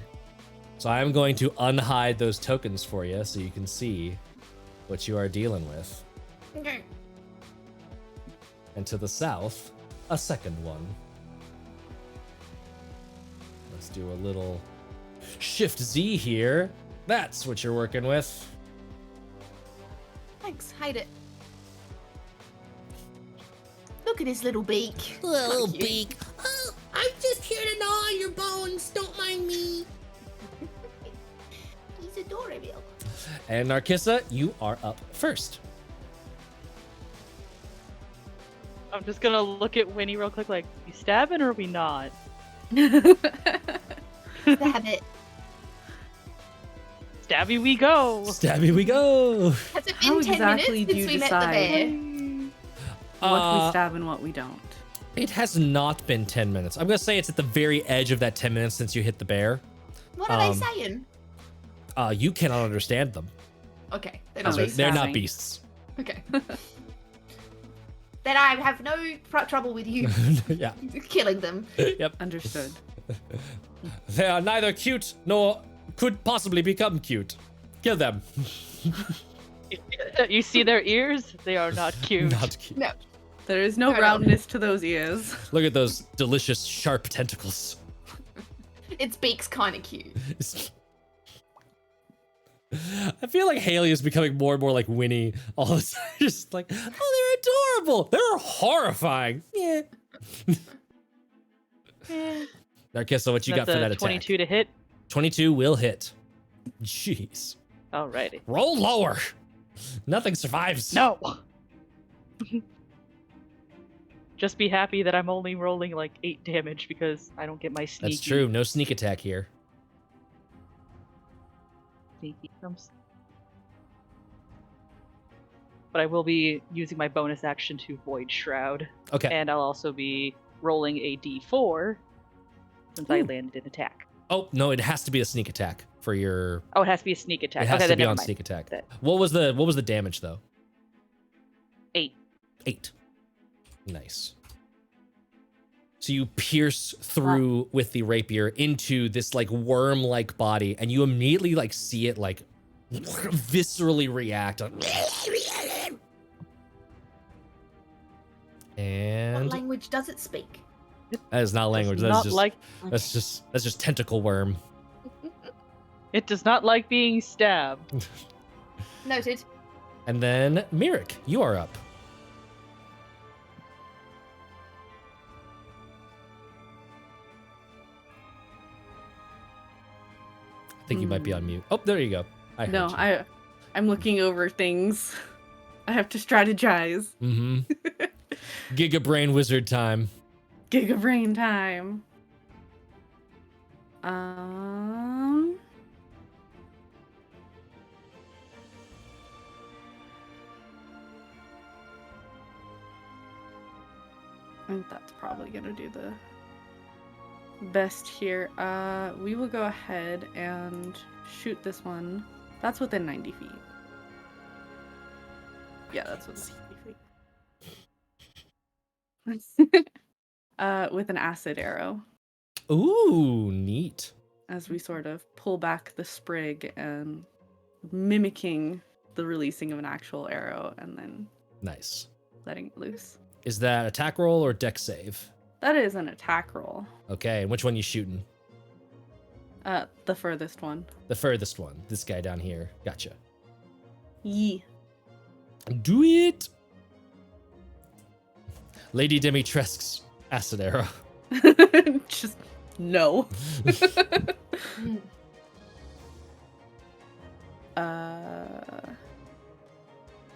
So I'm going to unhide those tokens for you so you can see what you are dealing with. Okay. And to the south, a second one. Let's do a little Shift Z here. That's what you're working with. Thanks, hide it. Look at his little beak. Little beak. Oh, I'm just here to gnaw on your bones. Don't mind me. He's adorable. And Narcissa, you are up first. I'm just gonna look at Winnie real quick, like, you stabbing or are we not? Stab it. Stabby we go! Stabby we go! Has it been How 10 exactly minutes do since you we met the bear? decide what we stab and what we don't? It has not been 10 minutes. I'm gonna say it's at the very edge of that 10 minutes since you hit the bear. What are they saying? You cannot understand them. Okay, they're Oh, not beasts. They're not stabbing. beasts. Okay. Then I have no trouble with you Yeah. killing them. Yep. Understood. They are neither cute nor could possibly become cute. Kill them. You see their ears? They are not cute. Not cute. No. There is no No. roundness to those ears. Look at those delicious sharp tentacles. Its beak's kind of cute. I feel like Haley is becoming more and more like Winnie all the time. Just like, oh, they're adorable. They're horrifying. Yeah. Narcissa, what you got That's for a that attack? 22 to hit. 22 will hit. Jeez. Alrighty. Roll lower. Nothing survives. No! Just be happy that I'm only rolling like 8 damage because I don't get my sneaky. That's true. No sneak attack here. Sneaky comes. but I will be using my bonus action to Void Shroud. Okay. And I'll also be rolling a d4 since I landed an attack. Oh, no, it has to be a sneak attack for your... Oh, it has to be a sneak attack. It has okay, to then be never on mind. sneak attack. That- What was the damage, though? 8. 8. Nice. So you pierce through with the rapier into this like worm-like body, and you immediately like see it like viscerally react. And What language does it speak? that is not language. Does That's not like that's just tentacle worm. it does not like being stabbed. Noted. And then Mirik, you are up. I think you might be on mute. Oh, there you go. I heard you. I'm looking over things. I have to strategize. Mm-hmm. Giga Brain Wizard time. Giga brain time. I think that's probably gonna do the best here. We will go ahead and shoot this one. That's within 90 feet. Yeah, that's within 90 feet. With an acid arrow. Ooh, neat. As we sort of pull back the sprig and mimicking the releasing of an actual arrow and then Nice. letting it loose. Is that attack roll or deck save? That is an attack roll. Okay, and which one you shooting? The furthest one. The furthest one. This guy down here. Gotcha. Yee. Do it! Lady Dimitrescu's acid arrow. Just no.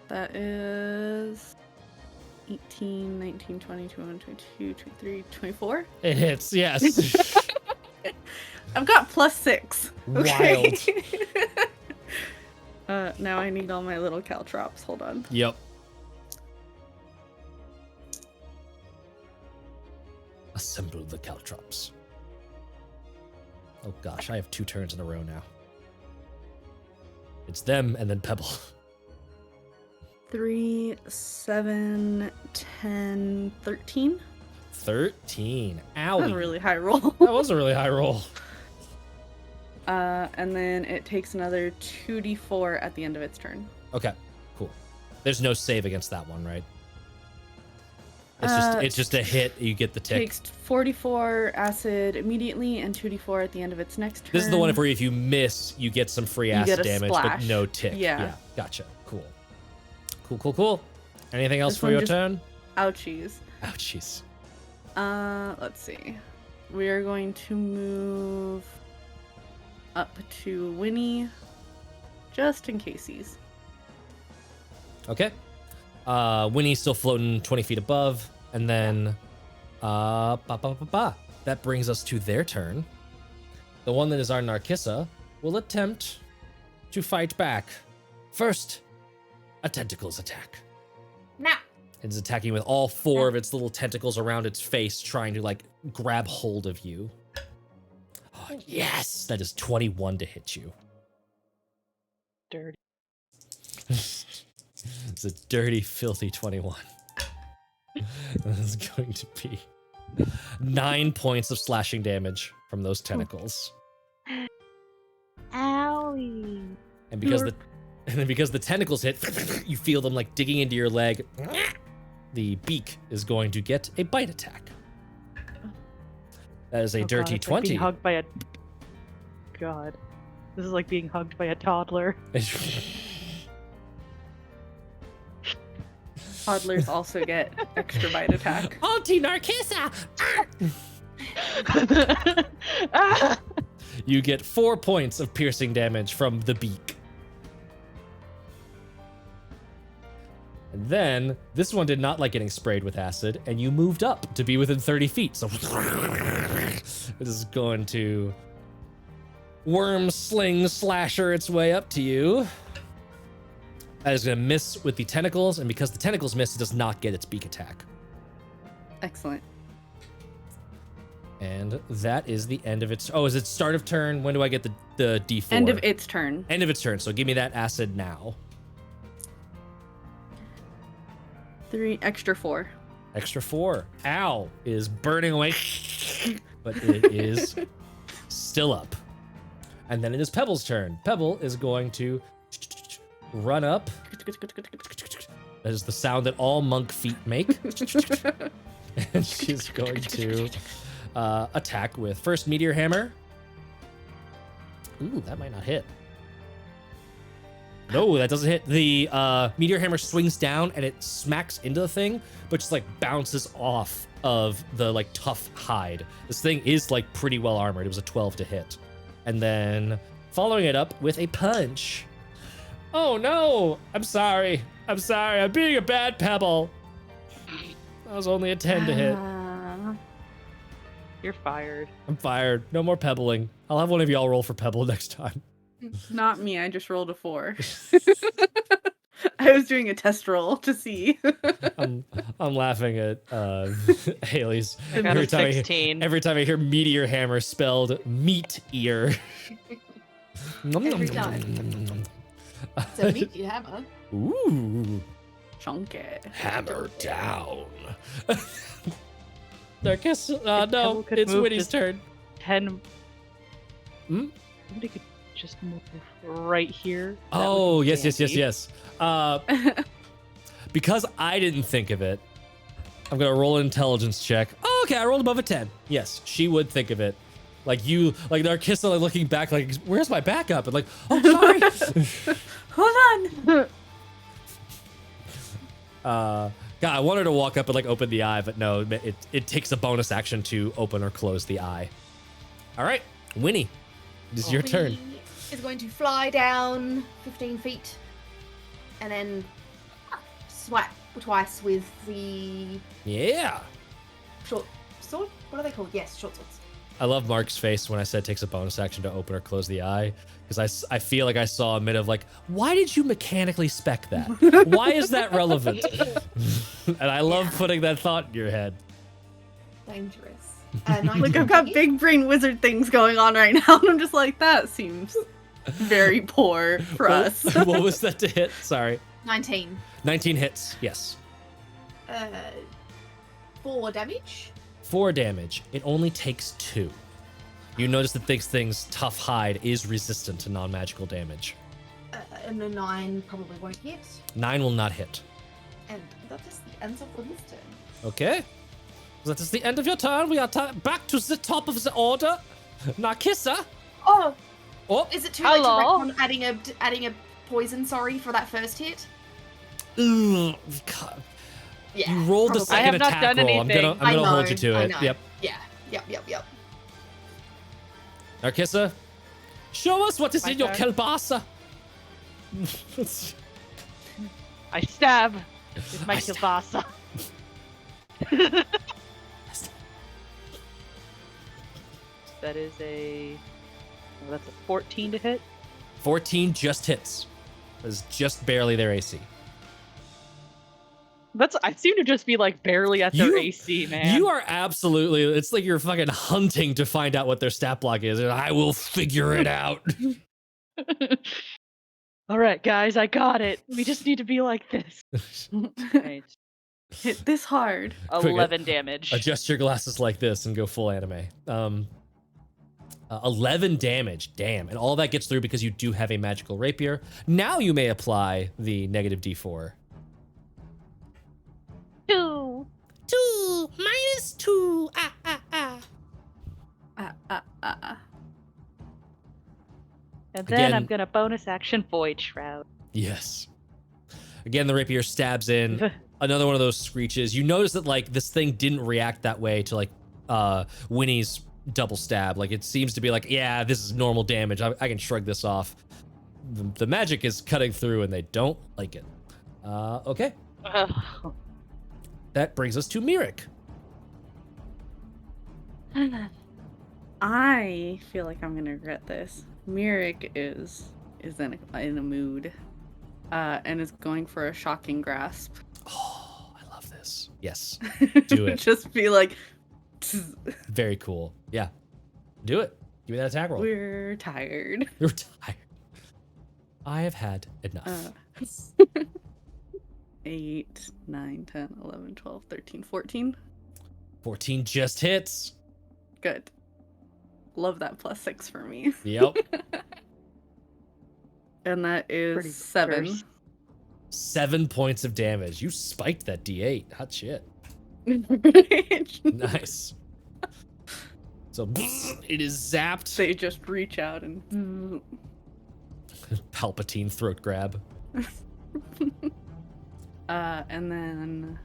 That is 18, 19, 20, 21, 22, 23, 24. It hits, yes. I've got +6. Okay. Wild. Now I need all my little caltrops. Hold on. Yep. Assemble the caltrops. Oh gosh, I have 2 turns in a row now. It's them and then Pebble. 3, 7, 10, 13. 13. Owie. That was a really high roll. That was a really high roll. And then it takes another 2d4 at the end of its turn. Okay, cool. There's no save against that one, right? It's just a hit. You get the tick. Takes 44 acid immediately and 2d4 at the end of its next turn. This is the one where if you miss, you get some free acid get a damage, splash. but no tick. Yeah. Gotcha. Cool. Cool. Anything else This for one your just- turn? Ouchies. Ouchies. Let's see. We are going to move up to Winnie, just in caseies. Okay. Winnie's still floating 20 feet above, and then that brings us to their turn. The one that is our Narcissa will attempt to fight back. First, a tentacles attack. Now. It's attacking with all 4 of its little tentacles around its face, trying to like grab hold of you. Oh, yes, that is 21 to hit you. Dirty. It's a dirty, filthy 21. That's going to be 9 points of slashing damage from those tentacles. Owie. And because the tentacles hit, you feel them like digging into your leg. The beak is going to get a bite attack. That is a dirty God, it's 20. Like being hugged by a... God. This is like being hugged by a toddler. Toddlers also get extra bite attack. Auntie Narcissa! You get 4 points of piercing damage from the beak. And then, this one did not like getting sprayed with acid, and you moved up to be within 30 feet. So it is going to worm sling slasher its way up to you. That is going to miss with the tentacles, and because the tentacles miss, it does not get its beak attack. Excellent. And that is the end of its... Oh, is it start of turn? When do I get the D4? End of its turn. End of its turn, so give me that acid now. 3 extra 4. Extra 4. Ow is burning away, but it is still up. And then it is Pebble's turn. Pebble is going to run up. That is the sound that all monk feet make. And she's going to attack with first Meteor Hammer. Ooh, that might not hit. No, that doesn't hit. The Meteor Hammer swings down and it smacks into the thing, but just like bounces off of the like tough hide. This thing is like pretty well armored. It was a 12 to hit. And then following it up with a punch. Oh no, I'm sorry. I'm being a bad Pebble. That was only a 10 to hit. You're fired. I'm fired. No more pebbling. I'll have one of y'all roll for Pebble next time. Not me. I just rolled a 4. I was doing a test roll to see. I'm laughing at Haley's I got a 16. Every time I hear Meteor Hammer spelled meat ear. Every time. It's a meteor hammer. Ooh. Chunky. Hammer down. Darkus, no, Pebble could it's move Winnie's just turn. 10. Hmm? Somebody could just move right here. That Oh, would be yes. handy. Because I didn't think of it, I'm gonna roll an intelligence check. Oh, okay, I rolled above a 10. Yes, she would think of it. Like you, like Narcissa, like looking back, like, where's my backup? And like, oh, sorry. Hold on. God, I wanted to walk up and like open the eye, but no, it takes a bonus action to open or close the eye. All right, Winnie, it is your turn. Winnie is going to fly down 15 feet and then swipe twice with the Yeah. short sword. What are they called? Yes, short swords. I love Mark's face when I said takes a bonus action to open or close the eye, because I feel like I saw a bit of like, why did you mechanically spec that? Why is that relevant? And I love putting that thought in your head. Dangerous. Look, I've got big brain wizard things going on right now, and I'm just like, that seems very poor for us. What was that to hit? Sorry. 19. 19 hits, yes. 4 damage. 4 damage. It only takes 2. You notice that this thing's tough hide is resistant to non-magical damage. And a 9 probably won't hit. 9 will not hit. And that is the end of Winnie's turn. Okay. That is the end of your turn. We are back to the top of the order. Narcissa. Oh! Oh. Is it too late to Hello? retcon adding a poison, sorry, for that first hit? Ugh, God. Yeah. You rolled the probably. I have second not attack done roll. I'm anything. gonna hold you to I it. know. Yep. Yeah. Yep. Narcissa, show us what is My in your turn. kielbasa. I stab with my I stab. kielbasa. That is that's a 14 to hit. 14 just hits. Is just barely their AC. I seem to just be like barely at their AC, man. You are absolutely. It's like you're fucking hunting to find out what their stat block is, and I will figure it out. All right, guys, I got it. We just need to be like this. Right. Hit this hard. 11 damage. Adjust your glasses like this and go full anime. 11 damage, damn. And all that gets through because you do have a magical rapier. Now you may apply the negative D4. 2. 2 minus 2. And then Again- I'm gonna bonus action Void Shroud. Yes. Again, the rapier stabs in. Another one of those screeches. You notice that like this thing didn't react that way to like Winnie's double stab. Like it seems to be like, yeah, this is normal damage. I can shrug this off. The magic is cutting through and they don't like it. Okay. That brings us to Mirik. I feel like I'm gonna regret this. Mirik is in a mood. and is going for a shocking grasp. Oh, I love this. Yes. Do it. Just be like, Very cool. Yeah. Do it. Give me that attack roll. we're tired. You're tired. I have had enough. 8, 9, 10, 11, 12, 13, 14. 14 just hits. Good. Love that +6 for me. Yep. And that is Pretty 7. curse. 7 points of damage. You spiked that D8. Hot shit. Nice. So it is zapped. They just reach out and Palpatine throat grab. and then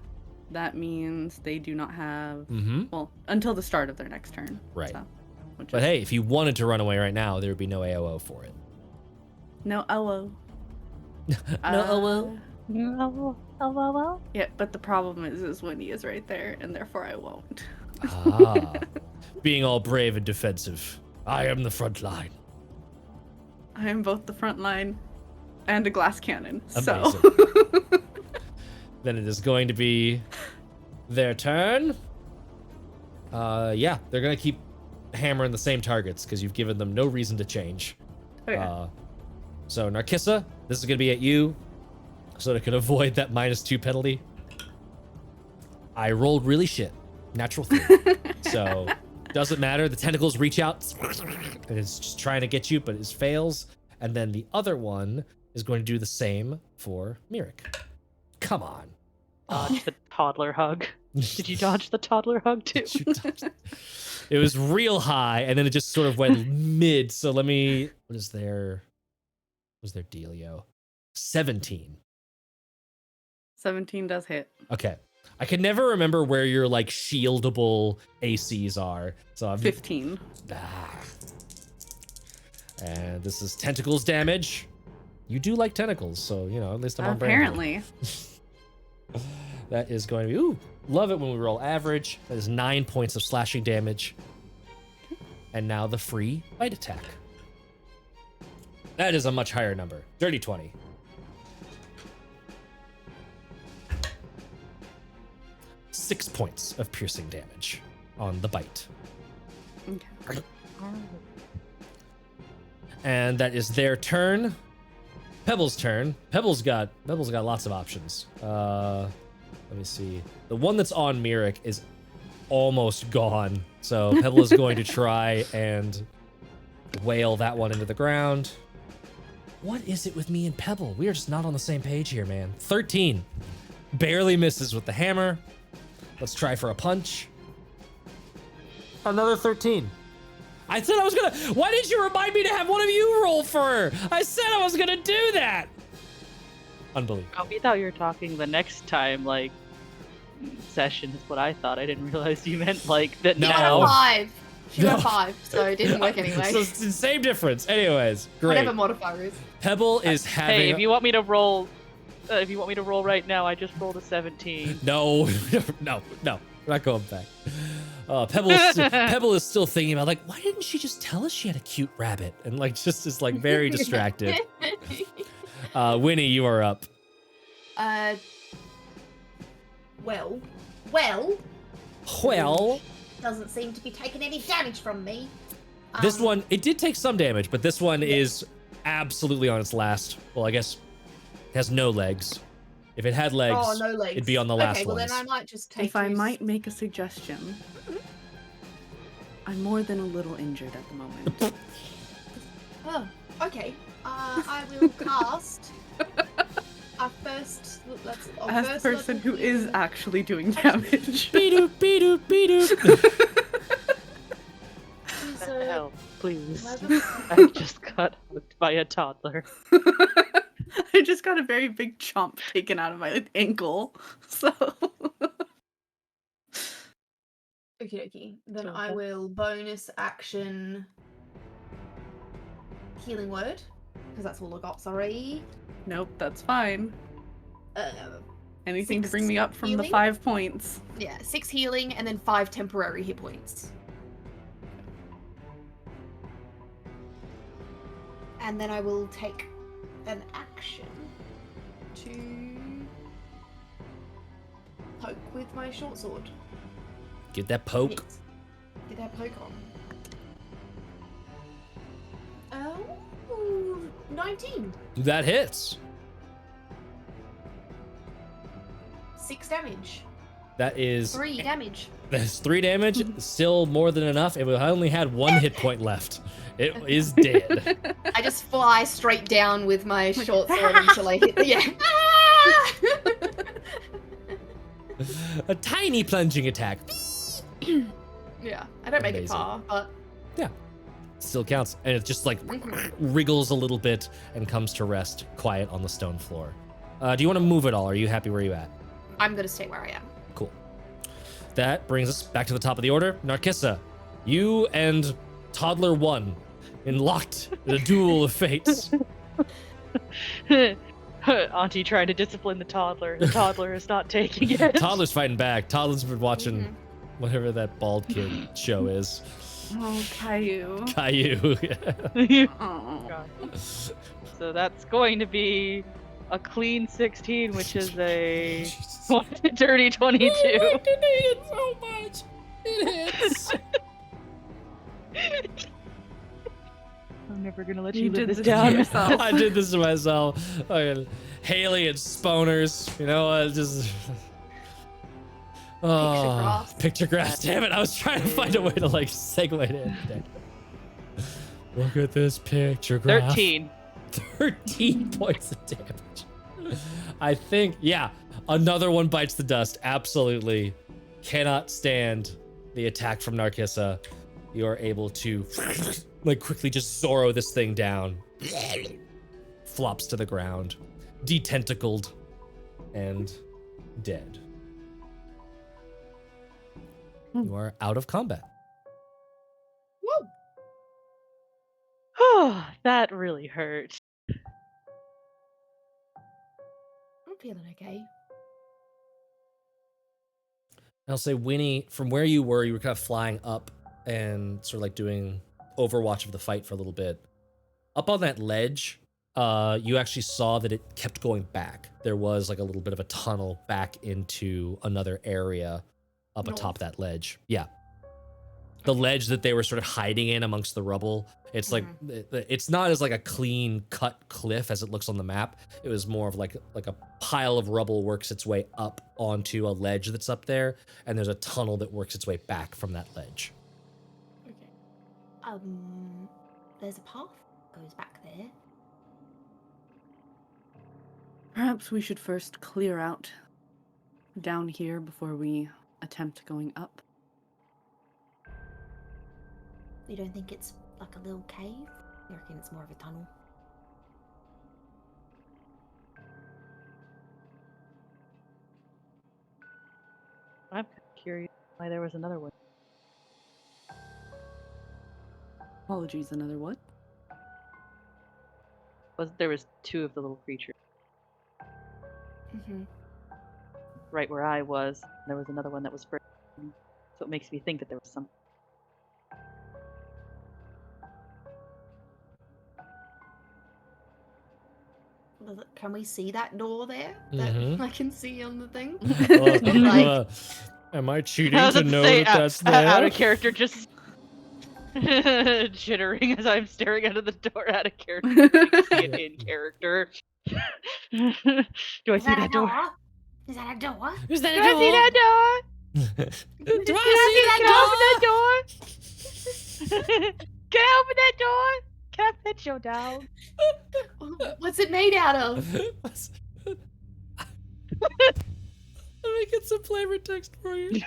that means they do not have Mm-hmm. well until the start of their next turn. Right. So, which But is hey, if you wanted to run away right now, there would be no AOO for it. no OO. OO? No, well. Yeah, but the problem is Winnie is right there, and therefore I won't. Ah. Being all brave and defensive. I am the front line. I am both the front line and a glass cannon. Amazing. So Then it is going to be their turn. Yeah, they're going to keep hammering the same targets because you've given them no reason to change. okay. So Narkissa, this is going to be at you so that it can avoid that -2 penalty. I rolled really shit. Natural 3. So doesn't matter. The tentacles reach out and it's just trying to get you, but it fails. And then the other one is going to do the same for Mirik. Come on. Dodge the toddler hug. Did you dodge the toddler hug too? Did you dodge- It was real high, and then it just sort of went mid. So let me. What is their dealio? 17. 17 does hit. Okay. I can never remember where your like shieldable ACs are. So I'm 15. And this is tentacles damage. You do like tentacles, so you know, at least I'm on brand. Apparently. That is going to be love it when we roll average. That is 9 points of slashing damage. And now the free bite attack. That is a much higher number. Dirty 20. Six points of piercing damage on the bite. Okay. And that is their turn. Pebble's turn. Pebble's got lots of options. Let me see. The one that's on Mirik is almost gone. So Pebble is going to try and wail that one into the ground. What is it with me and Pebble? We are just not on the same page here, man. 13. Barely misses with the hammer. Let's try for a punch. Another 13. I said I was gonna. Why didn't you remind me to have one of you roll for her? I said I was gonna do that. Unbelievable. Oh, we thought you were talking the next time, like, session is what I thought. I didn't realize you meant, like, that No. She got now. a 5. She got No. a 5, so it didn't work anyway. So it's the same difference. Anyways, great. Whatever modifier is. Pebble is having. Hey, if you want me to roll right now, I just rolled a 17. No, no, we're not going back. Pebble is still thinking about like, why didn't she just tell us she had a cute rabbit? And like, just is like very distracted. Winnie, you are up. Well, Well, doesn't seem to be taking any damage from me. this one, it did take some damage, but this one is absolutely on its last. Well, I guess it has no legs. If it had legs, Oh, no legs. it'd be on the last Okay, well ones. then I might just take. If I two- might make a suggestion, I'm more than a little injured at the moment. Oh, okay. I will cast. Let's. As the first person level who is healing. actually doing damage. Beedoop, beedoop, beedoop. So, Help, please. 11. I just got hugged by a toddler. I just got a very big chomp taken out of my ankle. So Okie dokie. Then So I that's- will bonus action healing word because that's all I got. Sorry. nope, that's fine. Anything to 6 bring me up from the healing? 5 points. Yeah, 6 healing and then 5 temporary hit points. And then I will take an action to poke with my short sword. Get that poke. Yes. Get that poke on. Oh, 19. That hits. 6 damage. That is 3 damage. That's 3 damage. Still more than enough. It only had 1 hit point left. It is dead. I just fly straight down with my short sword until I hit the A tiny plunging attack. Yeah, I don't make it Amazing. far, but Yeah, still counts. And it just like wriggles a little bit and comes to rest quiet on the stone floor. Do you want to move at all? Are you happy where you at? I'm gonna stay where I am. Cool. That brings us back to the top of the order. Narcissa, you and Toddler 1 locked in a duel of fates. Auntie trying to discipline the toddler. The toddler is not taking it. Toddler's fighting back. Toddler's been watching whatever that bald kid show is. Oh, Caillou. Caillou. Oh. God. So that's going to be a clean 16, which is a dirty 22. It hits so much. It hits. I'm never gonna let You you live did this this to down. yourself. I did this to myself. Fucking Haley and Sponers. You know, just. Oh, picture graphs. Damn it! I was trying to find a way to like segue it in. Look at this picture graph. 13. 13 points of damage. I think, yeah, another one bites the dust. Absolutely. Cannot stand the attack from Narcissa. You are able to like quickly just Zorro this thing down. Flops to the ground. Detentacled. And dead. You are out of combat. Woo! Oh, that really hurt. I'm feeling okay. I'll say, Winnie, from where you were kind of flying up and sort of like doing overwatch of the fight for a little bit. Up on that ledge, you actually saw that it kept going back. There was like a little bit of a tunnel back into another area up atop that ledge. Yeah. The ledge that they were sort of hiding in amongst the rubble. It's like, it's not as like a clean cut cliff as it looks on the map. It was more of like a pile of rubble works its way up onto a ledge that's up there. And there's a tunnel that works its way back from that ledge. Okay. There's a path that goes back there. Perhaps we should first clear out down here before we attempt going up. You don't think it's like a little cave? You reckon it's more of a tunnel? I'm curious why there was another one. Apologies, another what? There was 2 of the little creatures Mm-hmm. right where I was. There was another one that was further. So it makes me think that there was some. Can we see that door there? That I can see on the thing? Am I cheating I was to about know say, that that's there? out of character, just jittering as I'm staring out of the door. Out of character, see it in character. Do I see that door? Is that a door? Is that Do I see that door? Do Can I open that door? Can I open that door? Can I pet you down? What's it made out of? Let me get some flavor text for you.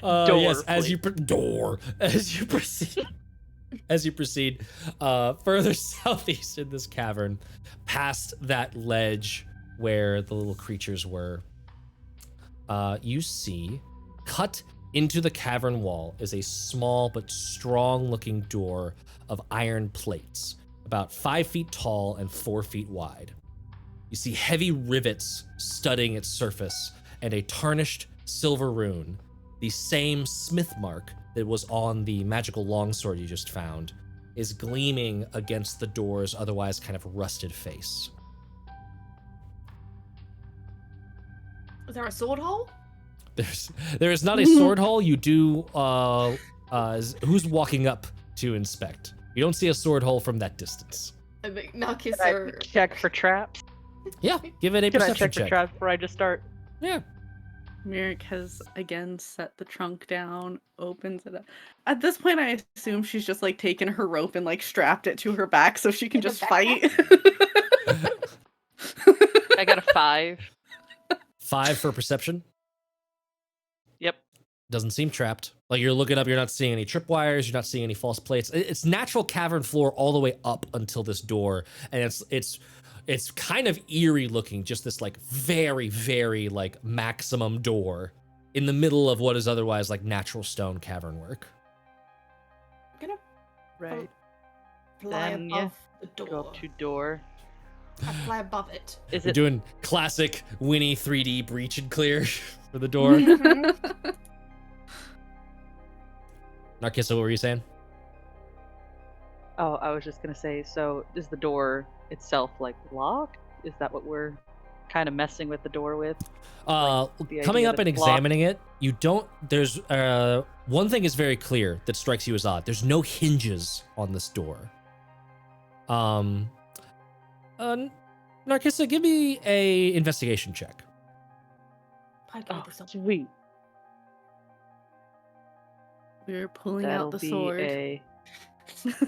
Door, yes, as you proceed further southeast in this cavern, past that ledge where the little creatures were, you see cut into the cavern wall is a small but strong-looking door of iron plates, about 5 feet tall and 4 feet wide. You see heavy rivets studding its surface and a tarnished silver rune, the same smith mark that was on the magical longsword you just found, is gleaming against the door's otherwise kind of rusted face. Is there a sword hole? There is not a sword hole. You do. Who's walking up to inspect? You don't see a sword hole from that distance. I think Narcissa. Can I check for traps? Yeah, give it a Can I perception check for check. traps before I just start? Yeah. Merrick has again set the trunk down, opens it up. At this point, I assume she's just like taken her rope and like strapped it to her back so she can In the just fight. I got a 5. 5 for perception. Yep. Doesn't seem trapped. Like you're looking up, you're not seeing any tripwires, you're not seeing any false plates. It's natural cavern floor all the way up until this door, and it's kind of eerie looking. Just this like very, very like maximum door in the middle of what is otherwise like natural stone cavern work. I'm gonna Right. fly Then, above yeah, the Go door. up to door. I fly above it. Is We're it doing classic Winnie 3D breach and clear for the door. Narcissa, what were you saying? Oh, I was just gonna say, so is the door itself like locked? Is that what we're kind of messing with the door with? The Coming idea up that and it's locked? examining it, you don't. There's one thing is very clear that strikes you as odd. There's no hinges on this door. Narcissa, give me a investigation check. I go Oh, this up. sweet. We're pulling That'll out the be sword. a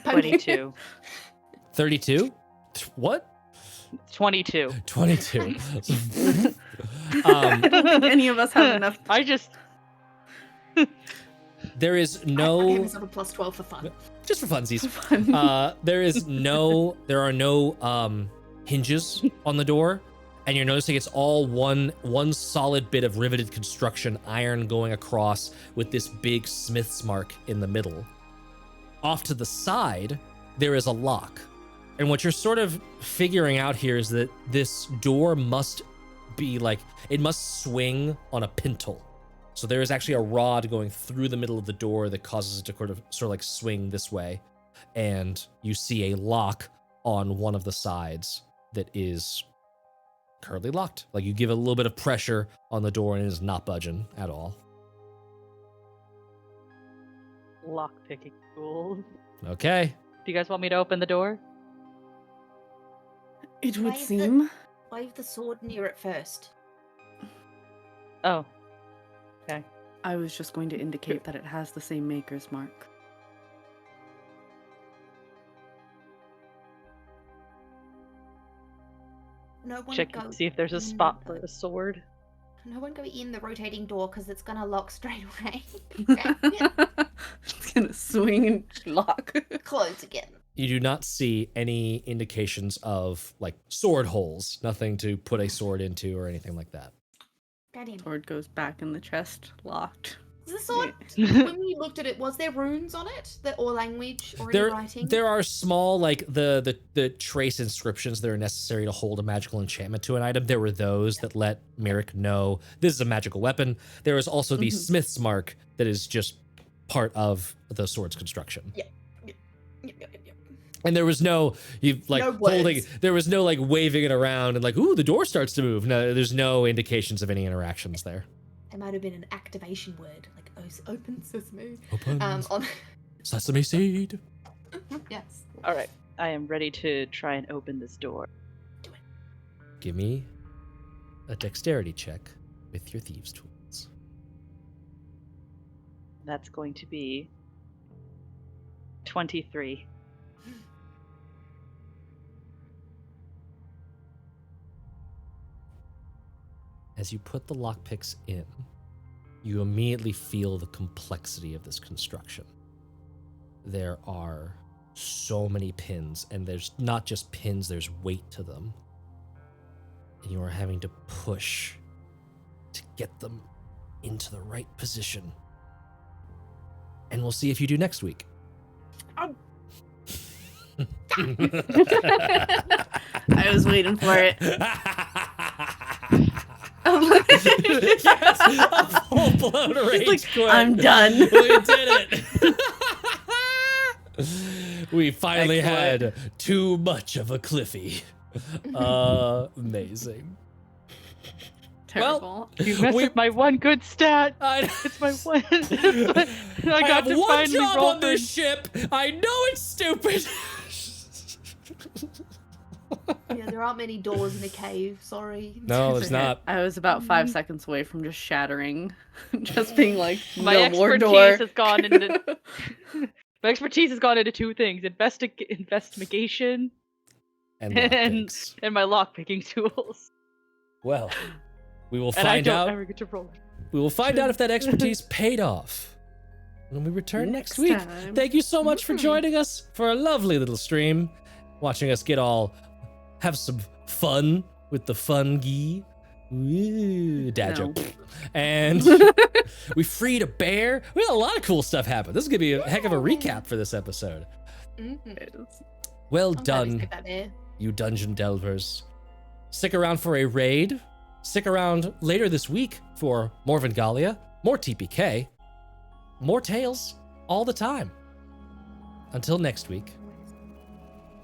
22. 32. What? 22. 22. I don't think any of us have enough. I just There is I gave no. myself a plus 12 for fun. Just for funsies. Fun. There are no hinges on the door, and you're noticing it's all one solid bit of riveted construction, iron going across with this big smith's mark in the middle. Off to the side, there is a lock. And what you're sort of figuring out here is that this door must be like, it must swing on a pintle. So there is actually a rod going through the middle of the door that causes it to sort of like swing this way. And you see a lock on one of the sides that is currently locked. Like you give a little bit of pressure on the door and it is not budging at all. lock picking tool. Okay. Do you guys want me to open the door? It would Why is seem. Wave the sword near it first. Oh, I was just going to indicate that it has the same maker's mark. No one check go. and see if there's a in spot for the- a sword. No one go in the rotating door because it's gonna lock straight away. It's gonna swing and lock. Close again. You do not see any indications of like sword holes, nothing to put a sword into or anything like that. Get in. Sword goes back in the chest, locked. Is the sword, when we looked at it, was there runes on it? Or language or any writing? There are small, like the trace inscriptions that are necessary to hold a magical enchantment to an item. There were those that let Merrick know this is a magical weapon. There is also the smith's mark that is just part of the sword's construction. Yep. And there was no No words. holding. There was no like waving it around and like, ooh, the door starts to move. No, there's no indications of any interactions there. It might have been an activation word, like open sesame. Open On sesame seed. yes. All right, I am ready to try and open this door. Give me a dexterity check with your thieves' tools. That's going to be 23. As you put the lockpicks in, you immediately feel the complexity of this construction. There are so many pins, and there's not just pins, there's weight to them. And you are having to push to get them into the right position. And we'll see if you do next week. Oh. I was waiting for it. Yes, a full-blown rage Like, quit. I'm done. We did it. We finally Excellent. had too much of a Cliffy. Amazing. Terrible. You messed with my one good stat. It's my one. I I got have to one finally job roll on this ship. I know it's stupid. Yeah, there aren't many doors in a cave. Sorry. No, there's not. I was about 5 seconds away from just shattering, just being like, My no more expertise door. has gone into my expertise has gone into two things: investigation And and lockpicks. my lockpicking tools. Well, we will And I find don't out. ever get to roll. We will find out if that expertise paid off when we return next week. time. Thank you so much for joining us for a lovely little stream, watching us have some fun with the fungi. Ooh, dad No. joke. And we freed a bear. We had a lot of cool stuff happen. This is gonna be a heck of a recap for this episode. Well I'm glad we done, saved that bear. you dungeon delvers. Stick around for a raid. Stick around later this week for more Vengalia, more TPK, more tales all the time. Until next week.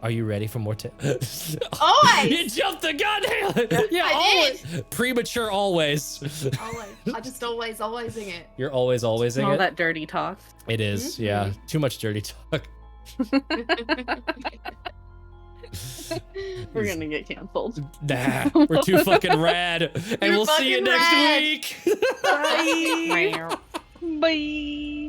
Are you ready for more tales? Always! You jumped the gun, Halen! Yeah, I always. Premature always. Always. I just alwaysing it. You're alwaysing All it. that dirty talk. It is, yeah. Too much dirty talk. We're gonna get canceled. Nah, we're too fucking rad. And You're we'll see you fucking next rad. week. Bye. Bye.